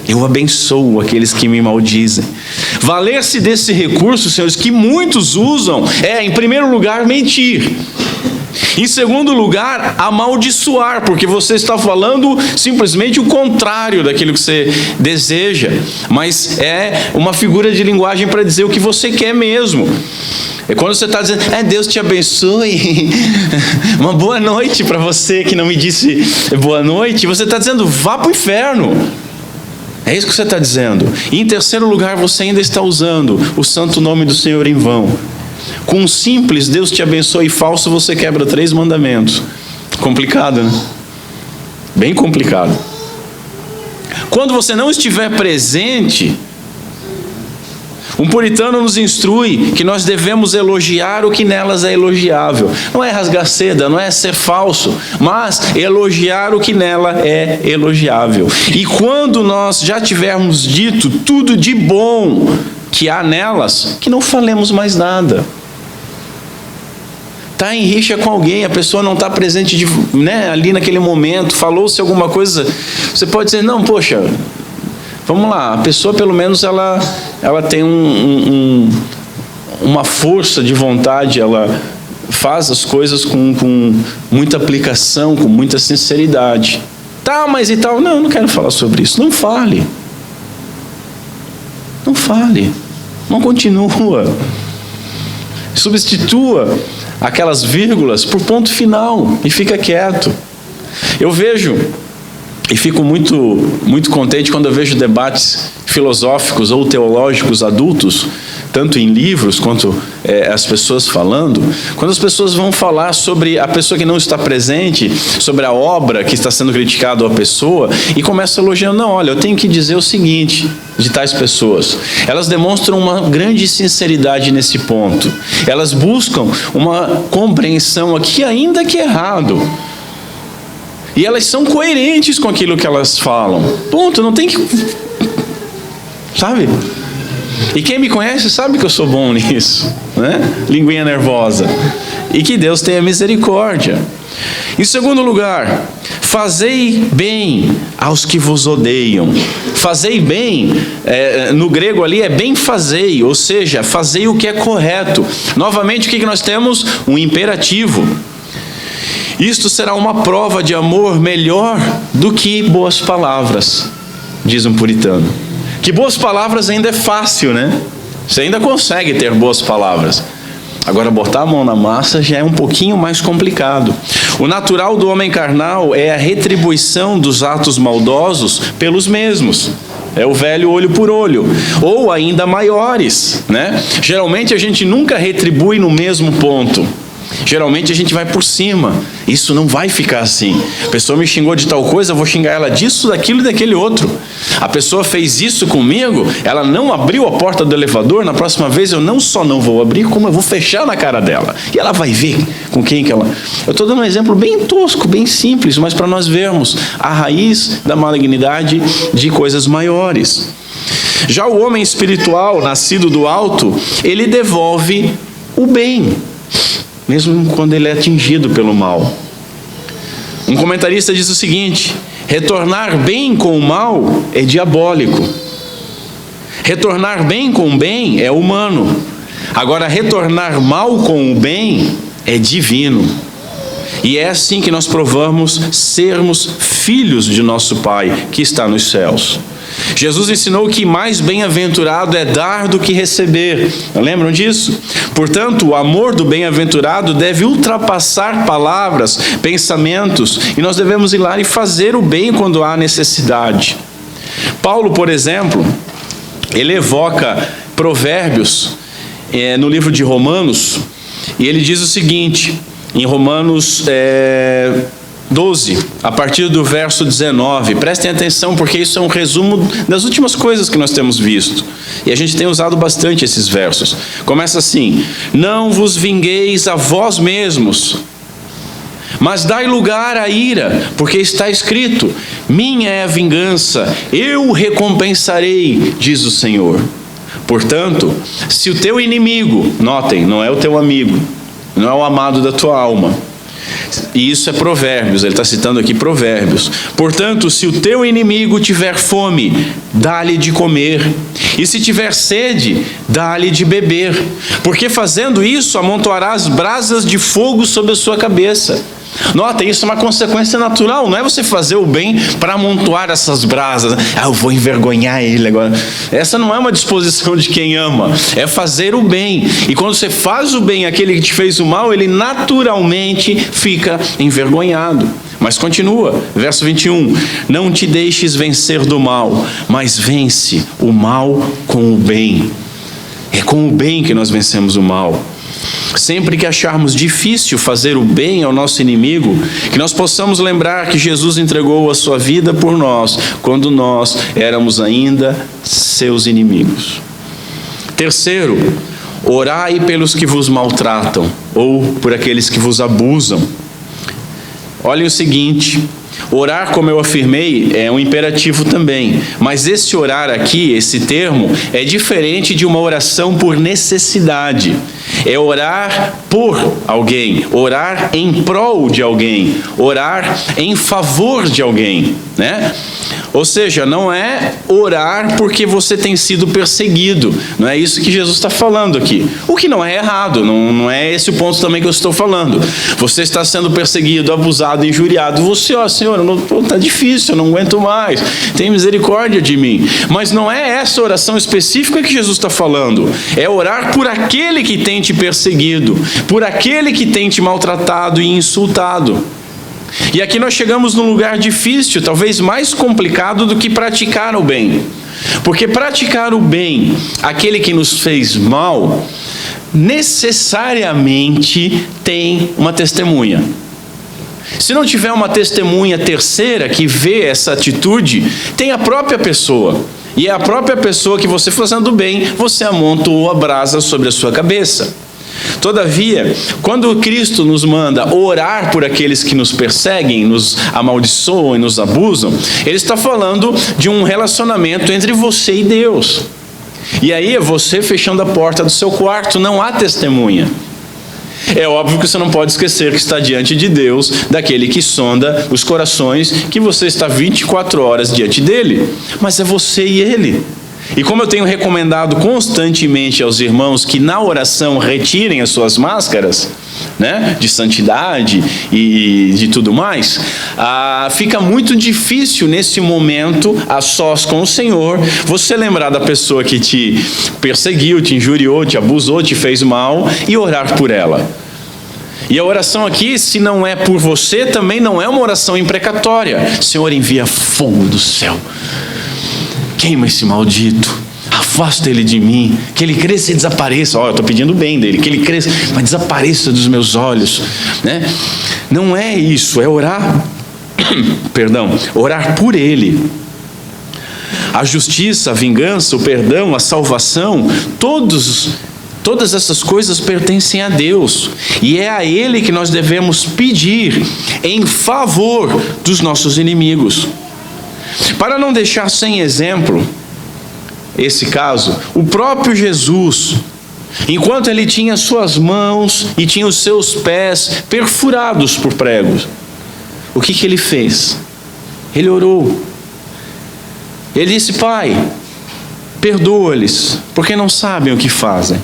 Eu abençoo aqueles que me maldizem. Valer-se desse recurso, senhores, que muitos usam, em primeiro lugar, mentir. Em segundo lugar, amaldiçoar, porque você está falando simplesmente o contrário daquilo que você deseja, mas é uma figura de linguagem para dizer o que você quer mesmo. É quando você está dizendo: Deus te abençoe, uma boa noite para você que não me disse boa noite, você está dizendo: vá para o inferno. É isso que você está dizendo. E em terceiro lugar, você ainda está usando o santo nome do Senhor em vão. Com um simples Deus te abençoe falso, você quebra 3 mandamentos. Complicado, né? Bem complicado. Quando você não estiver presente, Um puritano nos instrui que nós devemos elogiar o que nelas é elogiável. Não é rasgar seda, não é ser falso, mas elogiar o que nela é elogiável. E quando nós já tivermos dito tudo de bom que há nelas, que não falemos mais nada. Está em rixa com alguém, a pessoa não está presente ali naquele momento, falou-se alguma coisa, você pode dizer, não, poxa, vamos lá, a pessoa pelo menos ela tem uma força de vontade, ela faz as coisas com muita aplicação, com muita sinceridade. Tá, mas e tal? Não, eu não quero falar sobre isso. Não fale. Não fale. Não continua. Substitua aquelas vírgulas por ponto final e fica quieto. Eu vejo e fico muito, muito contente quando eu vejo debates filosóficos ou teológicos adultos, tanto em livros quanto as pessoas falando. Quando as pessoas vão falar sobre a pessoa que não está presente, sobre a obra que está sendo criticada, a pessoa, e começa elogiando, não, olha, eu tenho que dizer o seguinte de tais pessoas. Elas demonstram uma grande sinceridade nesse ponto. Elas buscam uma compreensão aqui, ainda que errado. E elas são coerentes com aquilo que elas falam. Ponto, não tem que... Sabe? E quem me conhece sabe que eu sou bom nisso, né? Linguinha nervosa. E que Deus tenha misericórdia. Em segundo lugar, fazei bem aos que vos odeiam. Fazei bem, no grego ali é bem fazei, ou seja, fazei o que é correto. Novamente, o que nós temos? Um imperativo. Isto será uma prova de amor melhor do que boas palavras, diz um puritano. Que boas palavras ainda é fácil, né? Você ainda consegue ter boas palavras. Agora, botar a mão na massa já é um pouquinho mais complicado. O natural do homem carnal é a retribuição dos atos maldosos pelos mesmos. É o velho olho por olho. Ou ainda maiores, né? Geralmente a gente nunca retribui no mesmo ponto. Geralmente a gente vai por cima. Isso não vai ficar assim. A pessoa me xingou de tal coisa, eu vou xingar ela disso, daquilo e daquele outro. A pessoa fez isso comigo, ela não abriu a porta do elevador, na próxima vez eu não só não vou abrir, como eu vou fechar na cara dela. E ela vai ver com quem que ela... Eu estou dando um exemplo bem tosco, bem simples, mas para nós vermos a raiz da malignidade de coisas maiores. Já o homem espiritual, nascido do alto, ele devolve o bem, mesmo quando ele é atingido pelo mal. Um comentarista diz o seguinte: retornar bem com o mal é diabólico. Retornar bem com o bem é humano. Agora, retornar mal com o bem é divino. E é assim que nós provamos sermos filhos de nosso Pai que está nos céus. Jesus ensinou que mais bem-aventurado é dar do que receber. Lembram disso? Portanto, o amor do bem-aventurado deve ultrapassar palavras, pensamentos, e nós devemos ir lá e fazer o bem quando há necessidade. Paulo, por exemplo, ele evoca provérbios no livro de Romanos, e ele diz o seguinte, em Romanos 12, a partir do verso 19, prestem atenção porque isso é um resumo das últimas coisas que nós temos visto, e a gente tem usado bastante esses versos. Começa assim: não vos vingueis a vós mesmos, mas dai lugar à ira, porque está escrito, minha é a vingança, eu recompensarei, diz o Senhor. Portanto, se o teu inimigo, notem, não é o teu amigo, não é o amado da tua alma, e isso é Provérbios, ele está citando aqui Provérbios. Portanto, se o teu inimigo tiver fome, dá-lhe de comer, e se tiver sede, dá-lhe de beber, porque fazendo isso amontoarás brasas de fogo sobre a sua cabeça. Nota, isso é uma consequência natural, não é você fazer o bem para amontoar essas brasas. Eu vou envergonhar ele agora. Essa não é uma disposição de quem ama, é fazer o bem. E quando você faz o bem àquele que te fez o mal, ele naturalmente fica envergonhado. Mas continua, verso 21, não te deixes vencer do mal, mas vence o mal com o bem. É com o bem que nós vencemos o mal. Sempre que acharmos difícil fazer o bem ao nosso inimigo, que nós possamos lembrar que Jesus entregou a sua vida por nós, quando nós éramos ainda seus inimigos. Terceiro, orai pelos que vos maltratam, ou por aqueles que vos abusam. Olhem o seguinte, orar, como eu afirmei, é um imperativo também, mas esse orar aqui, esse termo, é diferente de uma oração por necessidade. É orar por alguém, orar em prol de alguém, orar em favor de alguém, né? Ou seja, não é orar porque você tem sido perseguido, não é isso que Jesus está falando aqui. O que não é errado, não é esse o ponto também que eu estou falando. Você está sendo perseguido, abusado, injuriado, você, ó Senhor, está difícil, eu não aguento mais, tem misericórdia de mim. Mas não é essa oração específica que Jesus está falando, é orar por aquele que tem te perseguido, por aquele que tem te maltratado e insultado. E aqui nós chegamos num lugar difícil, talvez mais complicado do que praticar o bem. Porque praticar o bem, aquele que nos fez mal, necessariamente tem uma testemunha. Se não tiver uma testemunha terceira que vê essa atitude, tem a própria pessoa. E é a própria pessoa que você fazendo bem, você amontoou a brasa sobre a sua cabeça. Todavia, quando Cristo nos manda orar por aqueles que nos perseguem, nos amaldiçoam e nos abusam, Ele está falando de um relacionamento entre você e Deus. E aí é você fechando a porta do seu quarto, não há testemunha. É óbvio que você não pode esquecer que está diante de Deus, daquele que sonda os corações, que você está 24 horas diante dele, mas é você e ele. E como eu tenho recomendado constantemente aos irmãos que na oração retirem as suas máscaras, né, de santidade e de tudo mais, fica muito difícil nesse momento, a sós com o Senhor, você lembrar da pessoa que te perseguiu, te injuriou, te abusou, te fez mal e orar por ela. E a oração aqui, se não é por você, também não é uma oração imprecatória. Senhor, envia fogo do céu. Queima esse maldito, afasta ele de mim, que ele cresça e desapareça. Eu estou pedindo o bem dele, que ele cresça, mas desapareça dos meus olhos, né? Não é isso, é orar, orar por ele. A justiça, a vingança, o perdão, a salvação, todas essas coisas pertencem a Deus, e é a Ele que nós devemos pedir em favor dos nossos inimigos. Para não deixar sem exemplo esse caso, o próprio Jesus, enquanto ele tinha suas mãos e tinha os seus pés perfurados por pregos, o que ele fez? Ele orou. Ele disse: Pai, perdoa-lhes, porque não sabem o que fazem.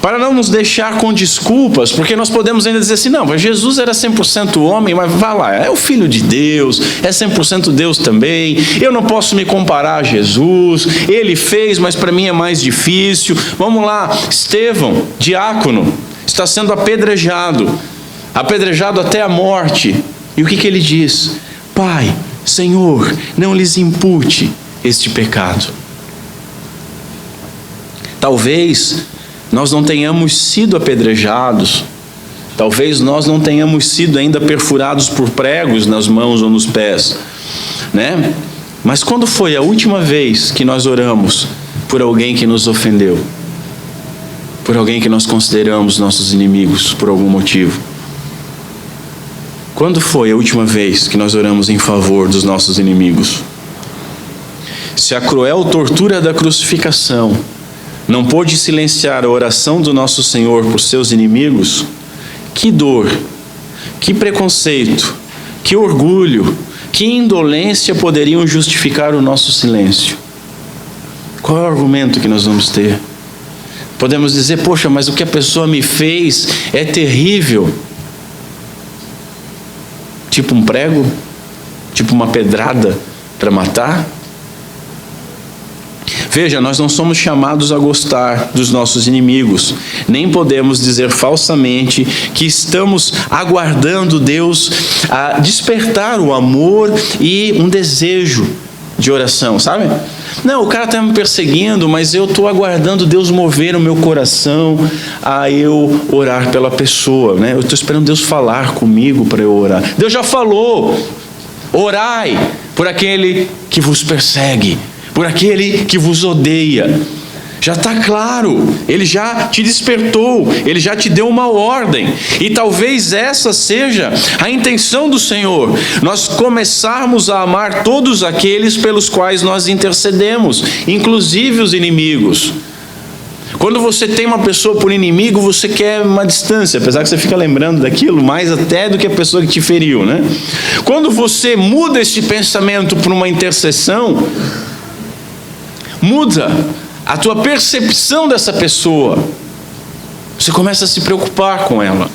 Para não nos deixar com desculpas, porque nós podemos ainda dizer assim, não, mas Jesus era 100% homem, mas vá lá, é o Filho de Deus, é 100% Deus também, eu não posso me comparar a Jesus, ele fez, mas para mim é mais difícil. Vamos lá, Estevão, diácono, está sendo apedrejado até a morte, e o que ele diz? Pai, Senhor, não lhes impute este pecado. Talvez nós não tenhamos sido apedrejados, talvez nós não tenhamos sido ainda perfurados por pregos nas mãos ou nos pés, né? Mas quando foi a última vez que nós oramos por alguém que nos ofendeu? Por alguém que nós consideramos nossos inimigos por algum motivo? Quando foi a última vez que nós oramos em favor dos nossos inimigos? Se a cruel tortura da crucificação não pôde silenciar a oração do nosso Senhor por seus inimigos, que dor, que preconceito, que orgulho, que indolência poderiam justificar o nosso silêncio? Qual é o argumento que nós vamos ter? Podemos dizer, poxa, mas o que a pessoa me fez é terrível. Tipo um prego? Tipo uma pedrada para matar? Veja, nós não somos chamados a gostar dos nossos inimigos, nem podemos dizer falsamente que estamos aguardando Deus a despertar o amor e um desejo de oração, sabe? Não, o cara está me perseguindo, mas eu estou aguardando Deus mover o meu coração a eu orar pela pessoa, né? Eu estou esperando Deus falar comigo para eu orar. Deus já falou, orai por aquele que vos persegue. por aquele que vos odeia. Já está claro, ele já te despertou, ele já te deu uma ordem. E talvez essa seja a intenção do Senhor, nós começarmos a amar todos aqueles pelos quais nós intercedemos, inclusive os inimigos. Quando você tem uma pessoa por inimigo, você quer uma distância, apesar que você fica lembrando daquilo mais até do que a pessoa que te feriu, né? Quando você muda esse pensamento para uma intercessão, muda a tua percepção dessa pessoa. Você começa a se preocupar com ela.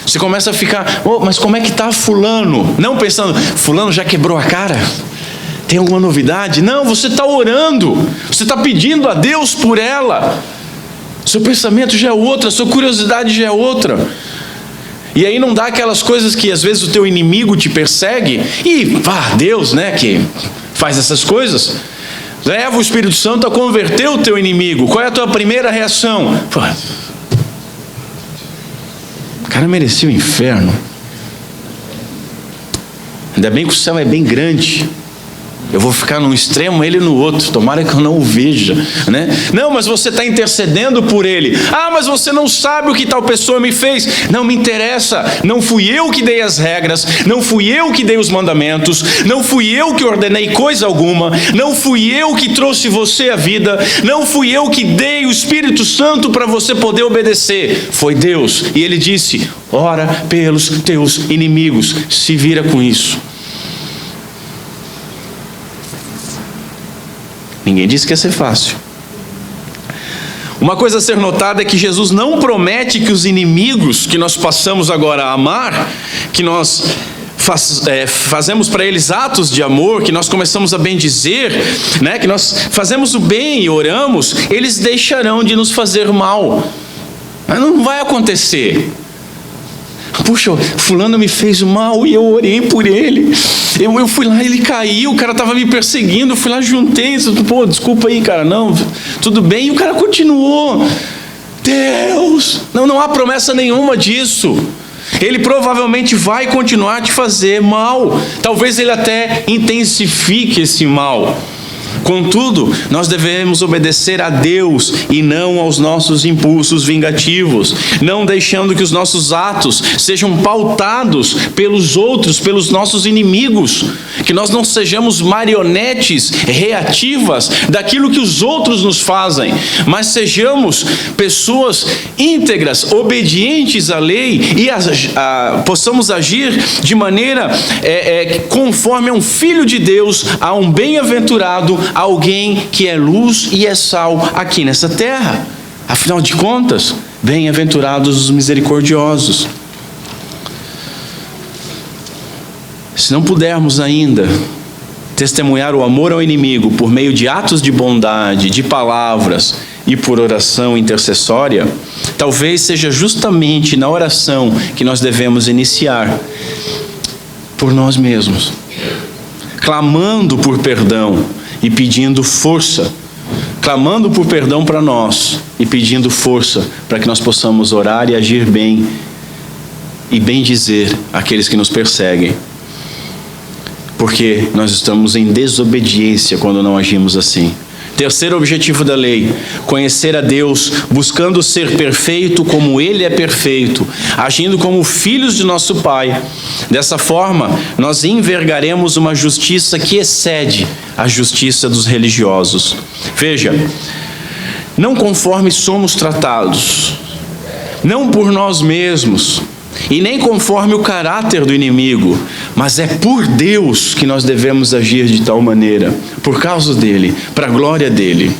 Você começa a ficar, mas como é que está fulano? Não pensando, fulano já quebrou a cara? Tem alguma novidade? Não, você está orando. Você está pedindo a Deus por ela. Seu pensamento já é outra, sua curiosidade já é outra. E aí não dá aquelas coisas que às vezes o teu inimigo te persegue. E Deus, né, que faz essas coisas. Leva o Espírito Santo a converter o teu inimigo. Qual é a tua primeira reação? O cara merecia o inferno. Ainda bem que o céu é bem grande. Eu vou ficar num extremo, ele no outro. Tomara que eu não o veja, né? Não, mas você está intercedendo por ele. Mas você não sabe o que tal pessoa me fez. Não me interessa. Não fui eu que dei as regras. Não fui eu que dei os mandamentos. Não fui eu que ordenei coisa alguma. Não fui eu que trouxe você à vida. Não fui eu que dei o Espírito Santo para você poder obedecer. Foi Deus. E ele disse, ora pelos teus inimigos. Se vira com isso. Ninguém disse que ia ser fácil. Uma coisa a ser notada é que Jesus não promete que os inimigos que nós passamos agora a amar, que nós fazemos para eles atos de amor, que nós começamos a bendizer, né, que nós fazemos o bem e oramos, eles deixarão de nos fazer mal. Mas não vai acontecer. Puxa, fulano me fez mal e eu orei por ele. Eu fui lá, ele caiu, o cara estava me perseguindo, eu fui lá, juntei, desculpa aí, cara, não, tudo bem, e o cara continuou. Deus, não há promessa nenhuma disso. Ele provavelmente vai continuar a te fazer mal. Talvez ele até intensifique esse mal. Contudo, nós devemos obedecer a Deus e não aos nossos impulsos vingativos, não deixando que os nossos atos sejam pautados pelos outros, pelos nossos inimigos, que nós não sejamos marionetes reativas daquilo que os outros nos fazem, mas sejamos pessoas íntegras, obedientes à lei e possamos agir de maneira conforme a um filho de Deus, a um bem-aventurado, alguém que é luz e é sal aqui nessa terra. Afinal de contas, bem-aventurados os misericordiosos. Se não pudermos ainda testemunhar o amor ao inimigo por meio de atos de bondade, de palavras e por oração intercessória, talvez seja justamente na oração que nós devemos iniciar por nós mesmos, clamando por perdão e pedindo força, clamando por perdão para nós e pedindo força para que nós possamos orar e agir bem e bem dizer àqueles que nos perseguem, porque nós estamos em desobediência quando não agimos assim. Terceiro objetivo da lei, conhecer a Deus, buscando ser perfeito como Ele é perfeito, agindo como filhos de nosso Pai. Dessa forma, nós envergaremos uma justiça que excede a justiça dos religiosos. Veja, não conforme somos tratados, não por nós mesmos, e nem conforme o caráter do inimigo, mas é por Deus que nós devemos agir de tal maneira, por causa dele, para a glória dele,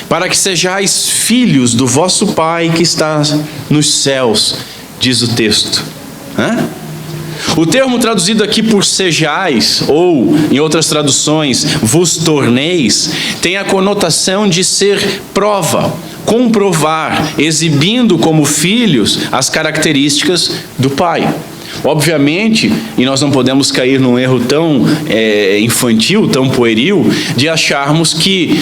para que sejais filhos do vosso Pai que está nos céus, diz o texto. O termo traduzido aqui por sejais, ou em outras traduções, vos torneis, tem a conotação de ser prova, comprovar, exibindo como filhos as características do Pai. Obviamente, e nós não podemos cair num erro tão infantil, tão pueril, de acharmos que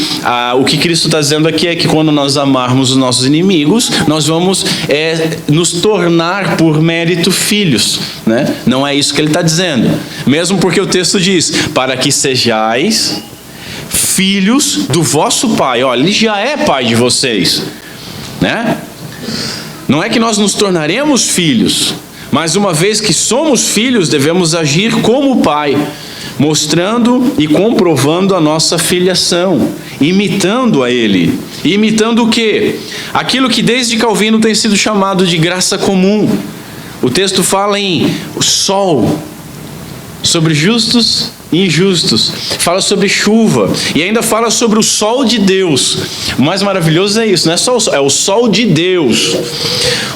o que Cristo está dizendo aqui é que quando nós amarmos os nossos inimigos, nós vamos nos tornar por mérito filhos, né? Não é isso que ele está dizendo. Mesmo porque o texto diz, para que sejais filhos do vosso Pai. Olha, ele já é Pai de vocês, né? Não é que nós nos tornaremos filhos, mas uma vez que somos filhos, devemos agir como Pai, mostrando e comprovando a nossa filiação, imitando a Ele. E imitando o quê? Aquilo que desde Calvino tem sido chamado de graça comum. O texto fala em sol, sobre justos e injustos, fala sobre chuva, e ainda fala sobre o sol de Deus. O mais maravilhoso é isso, não é só o sol, é o sol de Deus.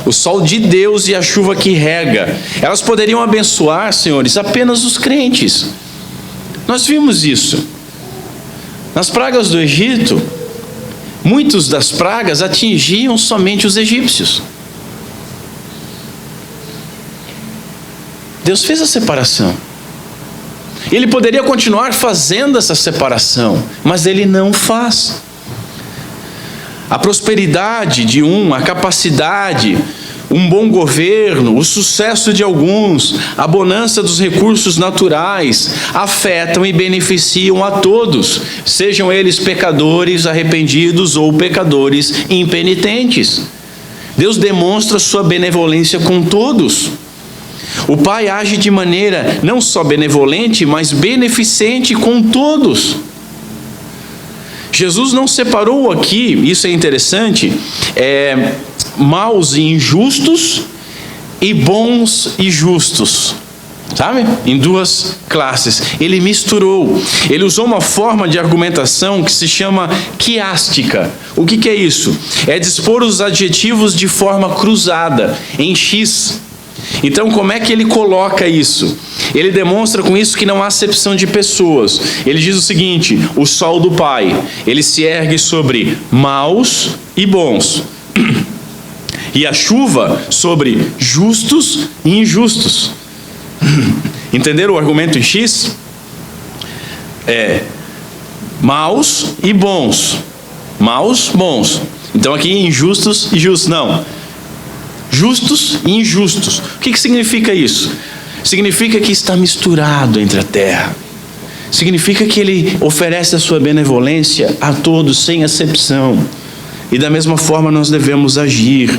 O sol de Deus e a chuva que rega. Elas poderiam abençoar, senhores, apenas os crentes. Nós vimos isso. Nas pragas do Egito, muitas das pragas atingiam somente os egípcios. Deus fez a separação. Ele poderia continuar fazendo essa separação, mas Ele não faz. A prosperidade de a capacidade, um bom governo, o sucesso de alguns, a bonança dos recursos naturais, afetam e beneficiam a todos, sejam eles pecadores arrependidos ou pecadores impenitentes. Deus demonstra sua benevolência com todos. O Pai age de maneira não só benevolente, mas beneficente com todos. Jesus não separou aqui, isso é interessante, maus e injustos e bons e justos, sabe? Em duas classes. Ele misturou. Ele usou uma forma de argumentação que se chama quiástica. O que é isso? É dispor os adjetivos de forma cruzada, em X. Então, como é que ele coloca isso? Ele demonstra com isso que não há acepção de pessoas. Ele diz o seguinte: o sol do Pai, ele se ergue sobre maus e bons, e a chuva sobre justos e injustos. Entenderam o argumento em X? Maus e bons. Maus, bons. Então aqui injustos e justos. Não. Justos e injustos. O que significa isso? Significa que está misturado entre a terra. Significa que Ele oferece a sua benevolência a todos, sem acepção. E da mesma forma nós devemos agir.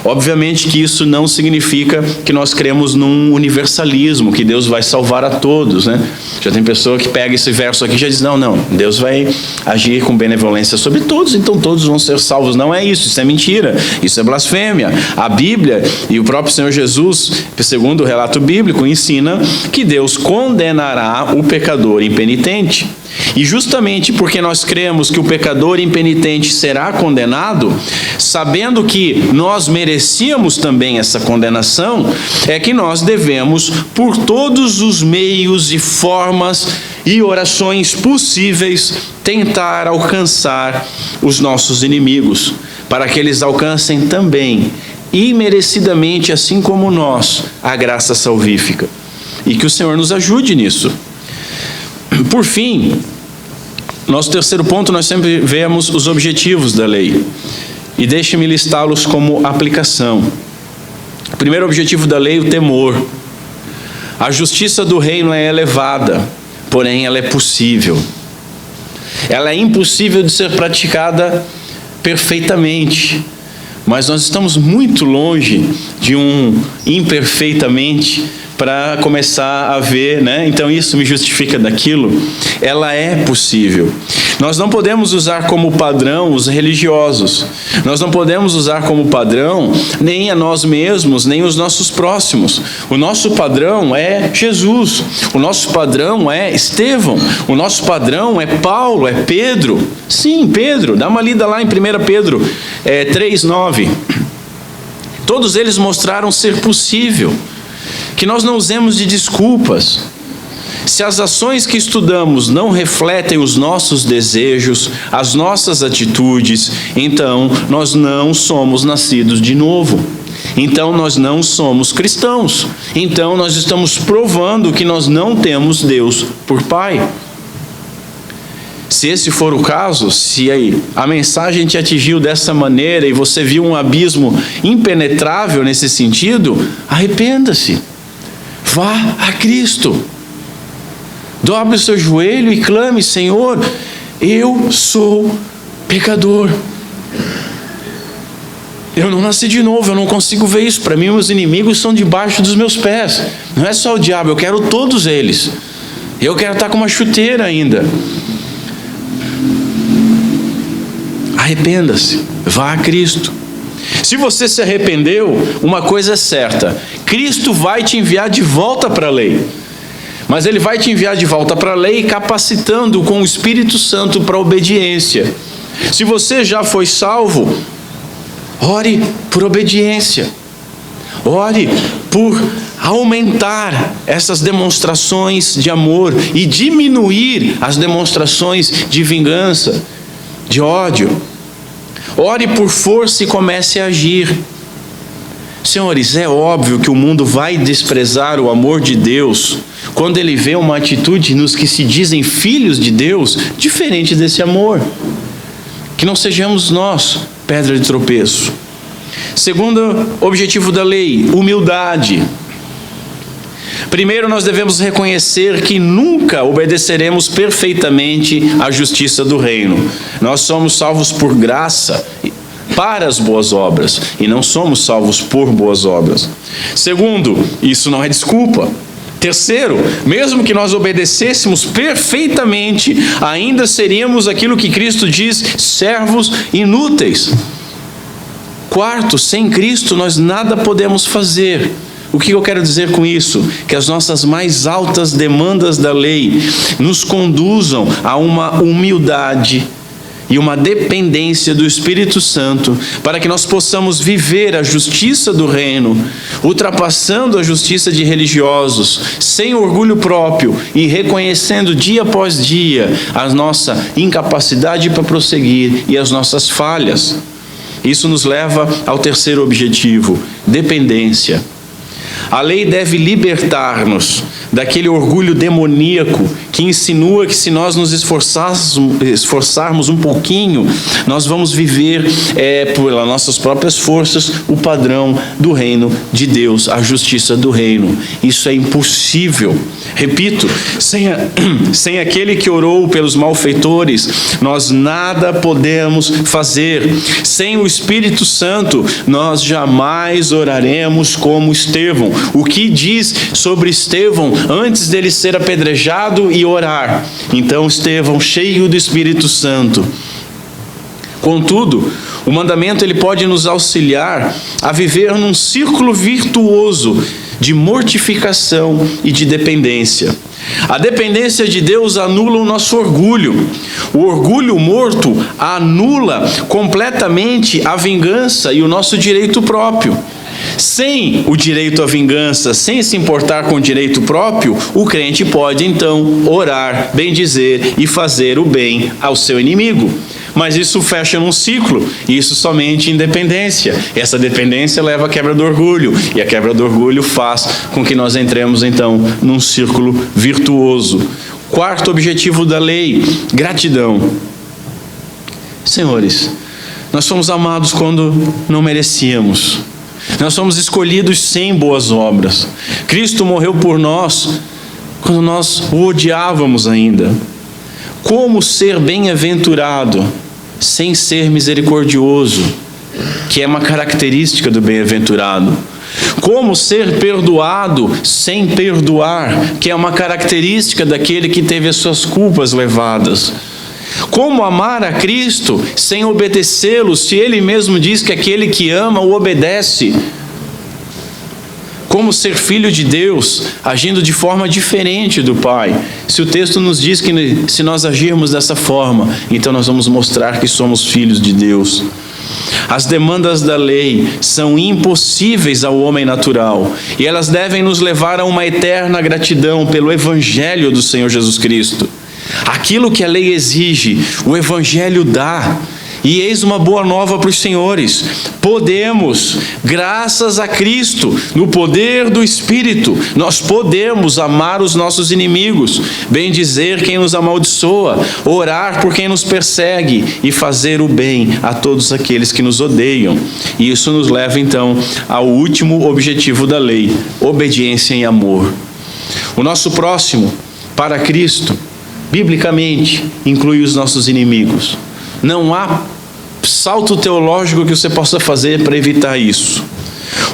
Obviamente que isso não significa que nós cremos num universalismo, que Deus vai salvar a todos, né? Já tem pessoa que pega esse verso aqui e já diz, não, Deus vai agir com benevolência sobre todos, então todos vão ser salvos. Não é isso é mentira, isso é blasfêmia. A Bíblia e o próprio Senhor Jesus, segundo o relato bíblico, ensina que Deus condenará o pecador impenitente. E justamente porque nós cremos que o pecador impenitente será condenado, sabendo que nós merecíamos também essa condenação, é que nós devemos, por todos os meios e formas e orações possíveis, tentar alcançar os nossos inimigos, para que eles alcancem também, imerecidamente, assim como nós, a graça salvífica. E que o Senhor nos ajude nisso. Por fim, nosso terceiro ponto, nós sempre vemos os objetivos da lei. E deixe-me listá-los como aplicação. O primeiro objetivo da lei, o temor. A justiça do reino é elevada, porém ela é possível. Ela é impossível de ser praticada perfeitamente. Mas nós estamos muito longe de imperfeitamente para começar a ver, né? Então isso me justifica daquilo. Ela é possível. Nós não podemos usar como padrão os religiosos. Nós não podemos usar como padrão nem a nós mesmos, nem os nossos próximos. O nosso padrão é Jesus. O nosso padrão é Estevão. O nosso padrão é Paulo, é Pedro. Sim, Pedro. Dá uma lida lá em 1 Pedro 3:9. Todos eles mostraram ser possível. Que nós não usemos de desculpas. Se as ações que estudamos não refletem os nossos desejos, as nossas atitudes, então nós não somos nascidos de novo. Então nós não somos cristãos. Então nós estamos provando que nós não temos Deus por Pai. Se esse for o caso, se a mensagem te atingiu dessa maneira e você viu um abismo impenetrável nesse sentido, arrependa-se. Vá a Cristo. Dobre o seu joelho e clame: Senhor, eu sou pecador. Eu não nasci de novo, eu não consigo ver isso. Para mim, meus inimigos são debaixo dos meus pés. Não é só o diabo, eu quero todos eles. Eu quero estar com uma chuteira ainda. Arrependa-se, vá a Cristo. Se você se arrependeu, uma coisa é certa: Cristo vai te enviar de volta para a lei. Mas Ele vai te enviar de volta para a lei, capacitando com o Espírito Santo para a obediência. Se você já foi salvo, ore por obediência. Ore por aumentar essas demonstrações de amor e diminuir as demonstrações de vingança, de ódio. Ore por força e comece a agir. Senhores, é óbvio que o mundo vai desprezar o amor de Deus quando ele vê uma atitude nos que se dizem filhos de Deus diferente desse amor. Que não sejamos nós pedra de tropeço. Segundo objetivo da lei, humildade. Primeiro, nós devemos reconhecer que nunca obedeceremos perfeitamente à justiça do reino. Nós somos salvos por graça para as boas obras e não somos salvos por boas obras. Segundo, isso não é desculpa. Terceiro, mesmo que nós obedecêssemos perfeitamente, ainda seríamos aquilo que Cristo diz, servos inúteis. Quarto, sem Cristo nós nada podemos fazer. O que eu quero dizer com isso? Que as nossas mais altas demandas da lei nos conduzam a uma humildade e uma dependência do Espírito Santo, para que nós possamos viver a justiça do reino, ultrapassando a justiça de religiosos, sem orgulho próprio e reconhecendo dia após dia a nossa incapacidade para prosseguir e as nossas falhas. Isso nos leva ao terceiro objetivo: dependência. A lei deve libertar-nos daquele orgulho demoníaco que insinua que se nós nos esforçarmos um pouquinho, nós vamos viver pelas nossas próprias forças o padrão do reino de Deus, a justiça do reino. Isso é impossível. Repito, sem aquele que orou pelos malfeitores, nós nada podemos fazer. Sem o Espírito Santo, nós jamais oraremos como Estevão. O que diz sobre Estevão antes dele ser apedrejado e orar? Então Estevão, cheio do Espírito Santo. Contudo, o mandamento ele pode nos auxiliar a viver num círculo virtuoso de mortificação e de dependência. A dependência de Deus anula o nosso orgulho. O orgulho morto anula completamente a vingança e o nosso direito próprio. Sem o direito à vingança, sem se importar com o direito próprio, o crente pode então orar, bendizer e fazer o bem ao seu inimigo. Mas isso fecha num ciclo, e isso somente em dependência. Essa dependência leva à quebra do orgulho, e a quebra do orgulho faz com que nós entremos então num círculo virtuoso. Quarto objetivo da lei: gratidão. Senhores, nós fomos amados quando não merecíamos. Nós somos escolhidos sem boas obras. Cristo morreu por nós quando nós o odiávamos ainda. Como ser bem-aventurado sem ser misericordioso, que é uma característica do bem-aventurado? Como ser perdoado sem perdoar, que é uma característica daquele que teve as suas culpas levadas? Como amar a Cristo sem obedecê-lo, se Ele mesmo diz que aquele que ama o obedece? Como ser filho de Deus, agindo de forma diferente do Pai? Se o texto nos diz que se nós agirmos dessa forma, então nós vamos mostrar que somos filhos de Deus. As demandas da lei são impossíveis ao homem natural e elas devem nos levar a uma eterna gratidão pelo Evangelho do Senhor Jesus Cristo. Aquilo que a lei exige, o Evangelho dá. E eis uma boa nova para os senhores: podemos, graças a Cristo, no poder do Espírito, nós podemos amar os nossos inimigos, bendizer quem nos amaldiçoa, orar por quem nos persegue e fazer o bem a todos aqueles que nos odeiam. E isso nos leva então ao último objetivo da lei: obediência em amor. O nosso próximo, para Cristo, biblicamente, inclui os nossos inimigos. Não há salto teológico que você possa fazer para evitar isso.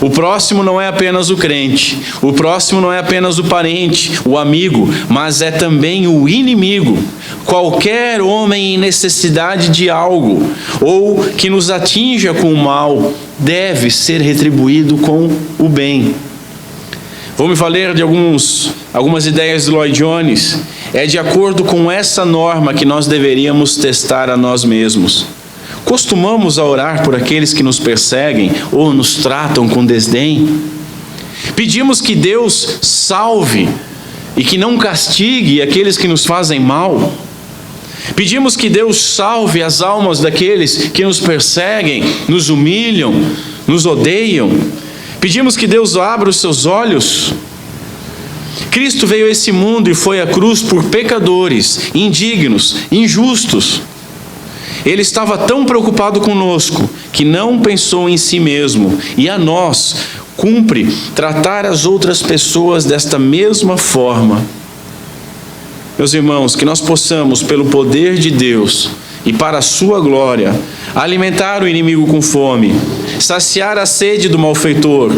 O próximo não é apenas o crente, o próximo não é apenas o parente, o amigo, mas é também o inimigo. Qualquer homem em necessidade de algo, ou que nos atinja com o mal, deve ser retribuído com o bem. Vou me valer de algumas ideias de Lloyd Jones. É de acordo com essa norma que nós deveríamos testar a nós mesmos. Costumamos a orar por aqueles que nos perseguem ou nos tratam com desdém? Pedimos que Deus salve e que não castigue aqueles que nos fazem mal? Pedimos que Deus salve as almas daqueles que nos perseguem, nos humilham, nos odeiam? Pedimos que Deus abra os seus olhos? Cristo veio a esse mundo e foi à cruz por pecadores, indignos, injustos. Ele estava tão preocupado conosco que não pensou em si mesmo. E a nós cumpre tratar as outras pessoas desta mesma forma. Meus irmãos, que nós possamos, pelo poder de Deus e para a sua glória, alimentar o inimigo com fome, saciar a sede do malfeitor,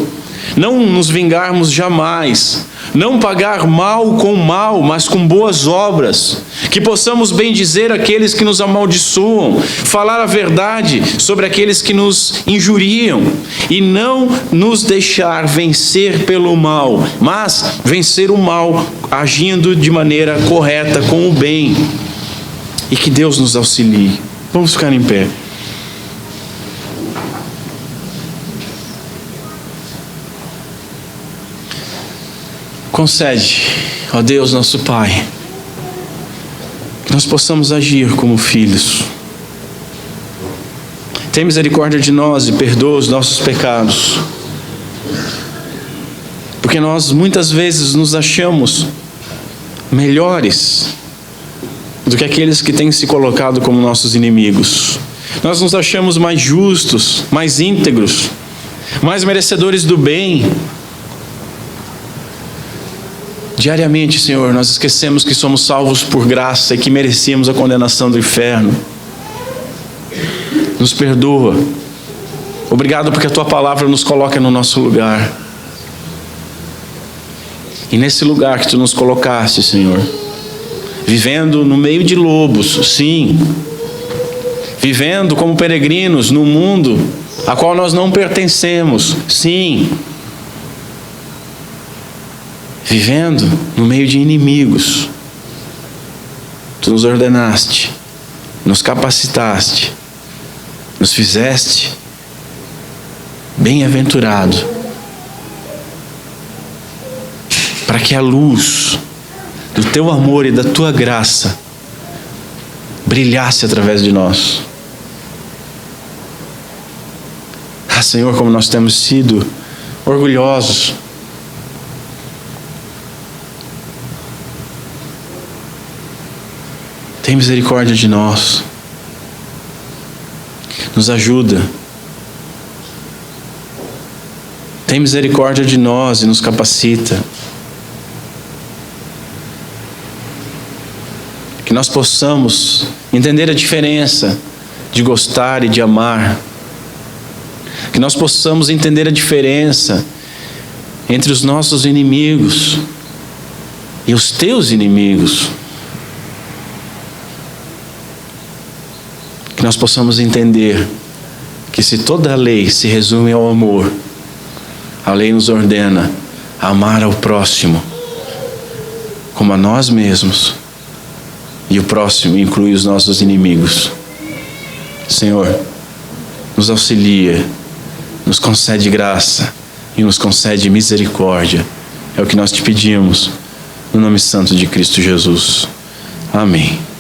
não nos vingarmos jamais, não pagar mal com mal, mas com boas obras, que possamos bendizer aqueles que nos amaldiçoam, falar a verdade sobre aqueles que nos injuriam, e não nos deixar vencer pelo mal, mas vencer o mal agindo de maneira correta com o bem, e que Deus nos auxilie. Vamos ficar em pé. Concede, ó Deus nosso Pai, que nós possamos agir como filhos. Tem misericórdia de nós e perdoa os nossos pecados, porque nós muitas vezes nos achamos melhores do que aqueles que têm se colocado como nossos inimigos. Nós nos achamos mais justos, mais íntegros, mais merecedores do bem. Diariamente, Senhor, nós esquecemos que somos salvos por graça e que merecíamos a condenação do inferno. Nos perdoa. Obrigado porque a Tua palavra nos coloca no nosso lugar. E nesse lugar que Tu nos colocaste, Senhor, vivendo no meio de lobos, sim, vivendo como peregrinos no mundo a qual nós não pertencemos, sim, vivendo no meio de inimigos, Tu nos ordenaste, nos capacitaste, nos fizeste bem-aventurado, para que a luz do Teu amor e da Tua graça brilhasse através de nós. Ah, Senhor, como nós temos sido orgulhosos. Tem misericórdia de nós. Nos ajuda. Tem misericórdia de nós e nos capacita. Que nós possamos entender a diferença de gostar e de amar. Que nós possamos entender a diferença entre os nossos inimigos e os Teus inimigos. Que nós possamos entender que se toda a lei se resume ao amor, a lei nos ordena a amar ao próximo como a nós mesmos, e o próximo inclui os nossos inimigos. Senhor, nos auxilia, nos concede graça e nos concede misericórdia. É o que nós te pedimos, no nome santo de Cristo Jesus. Amém.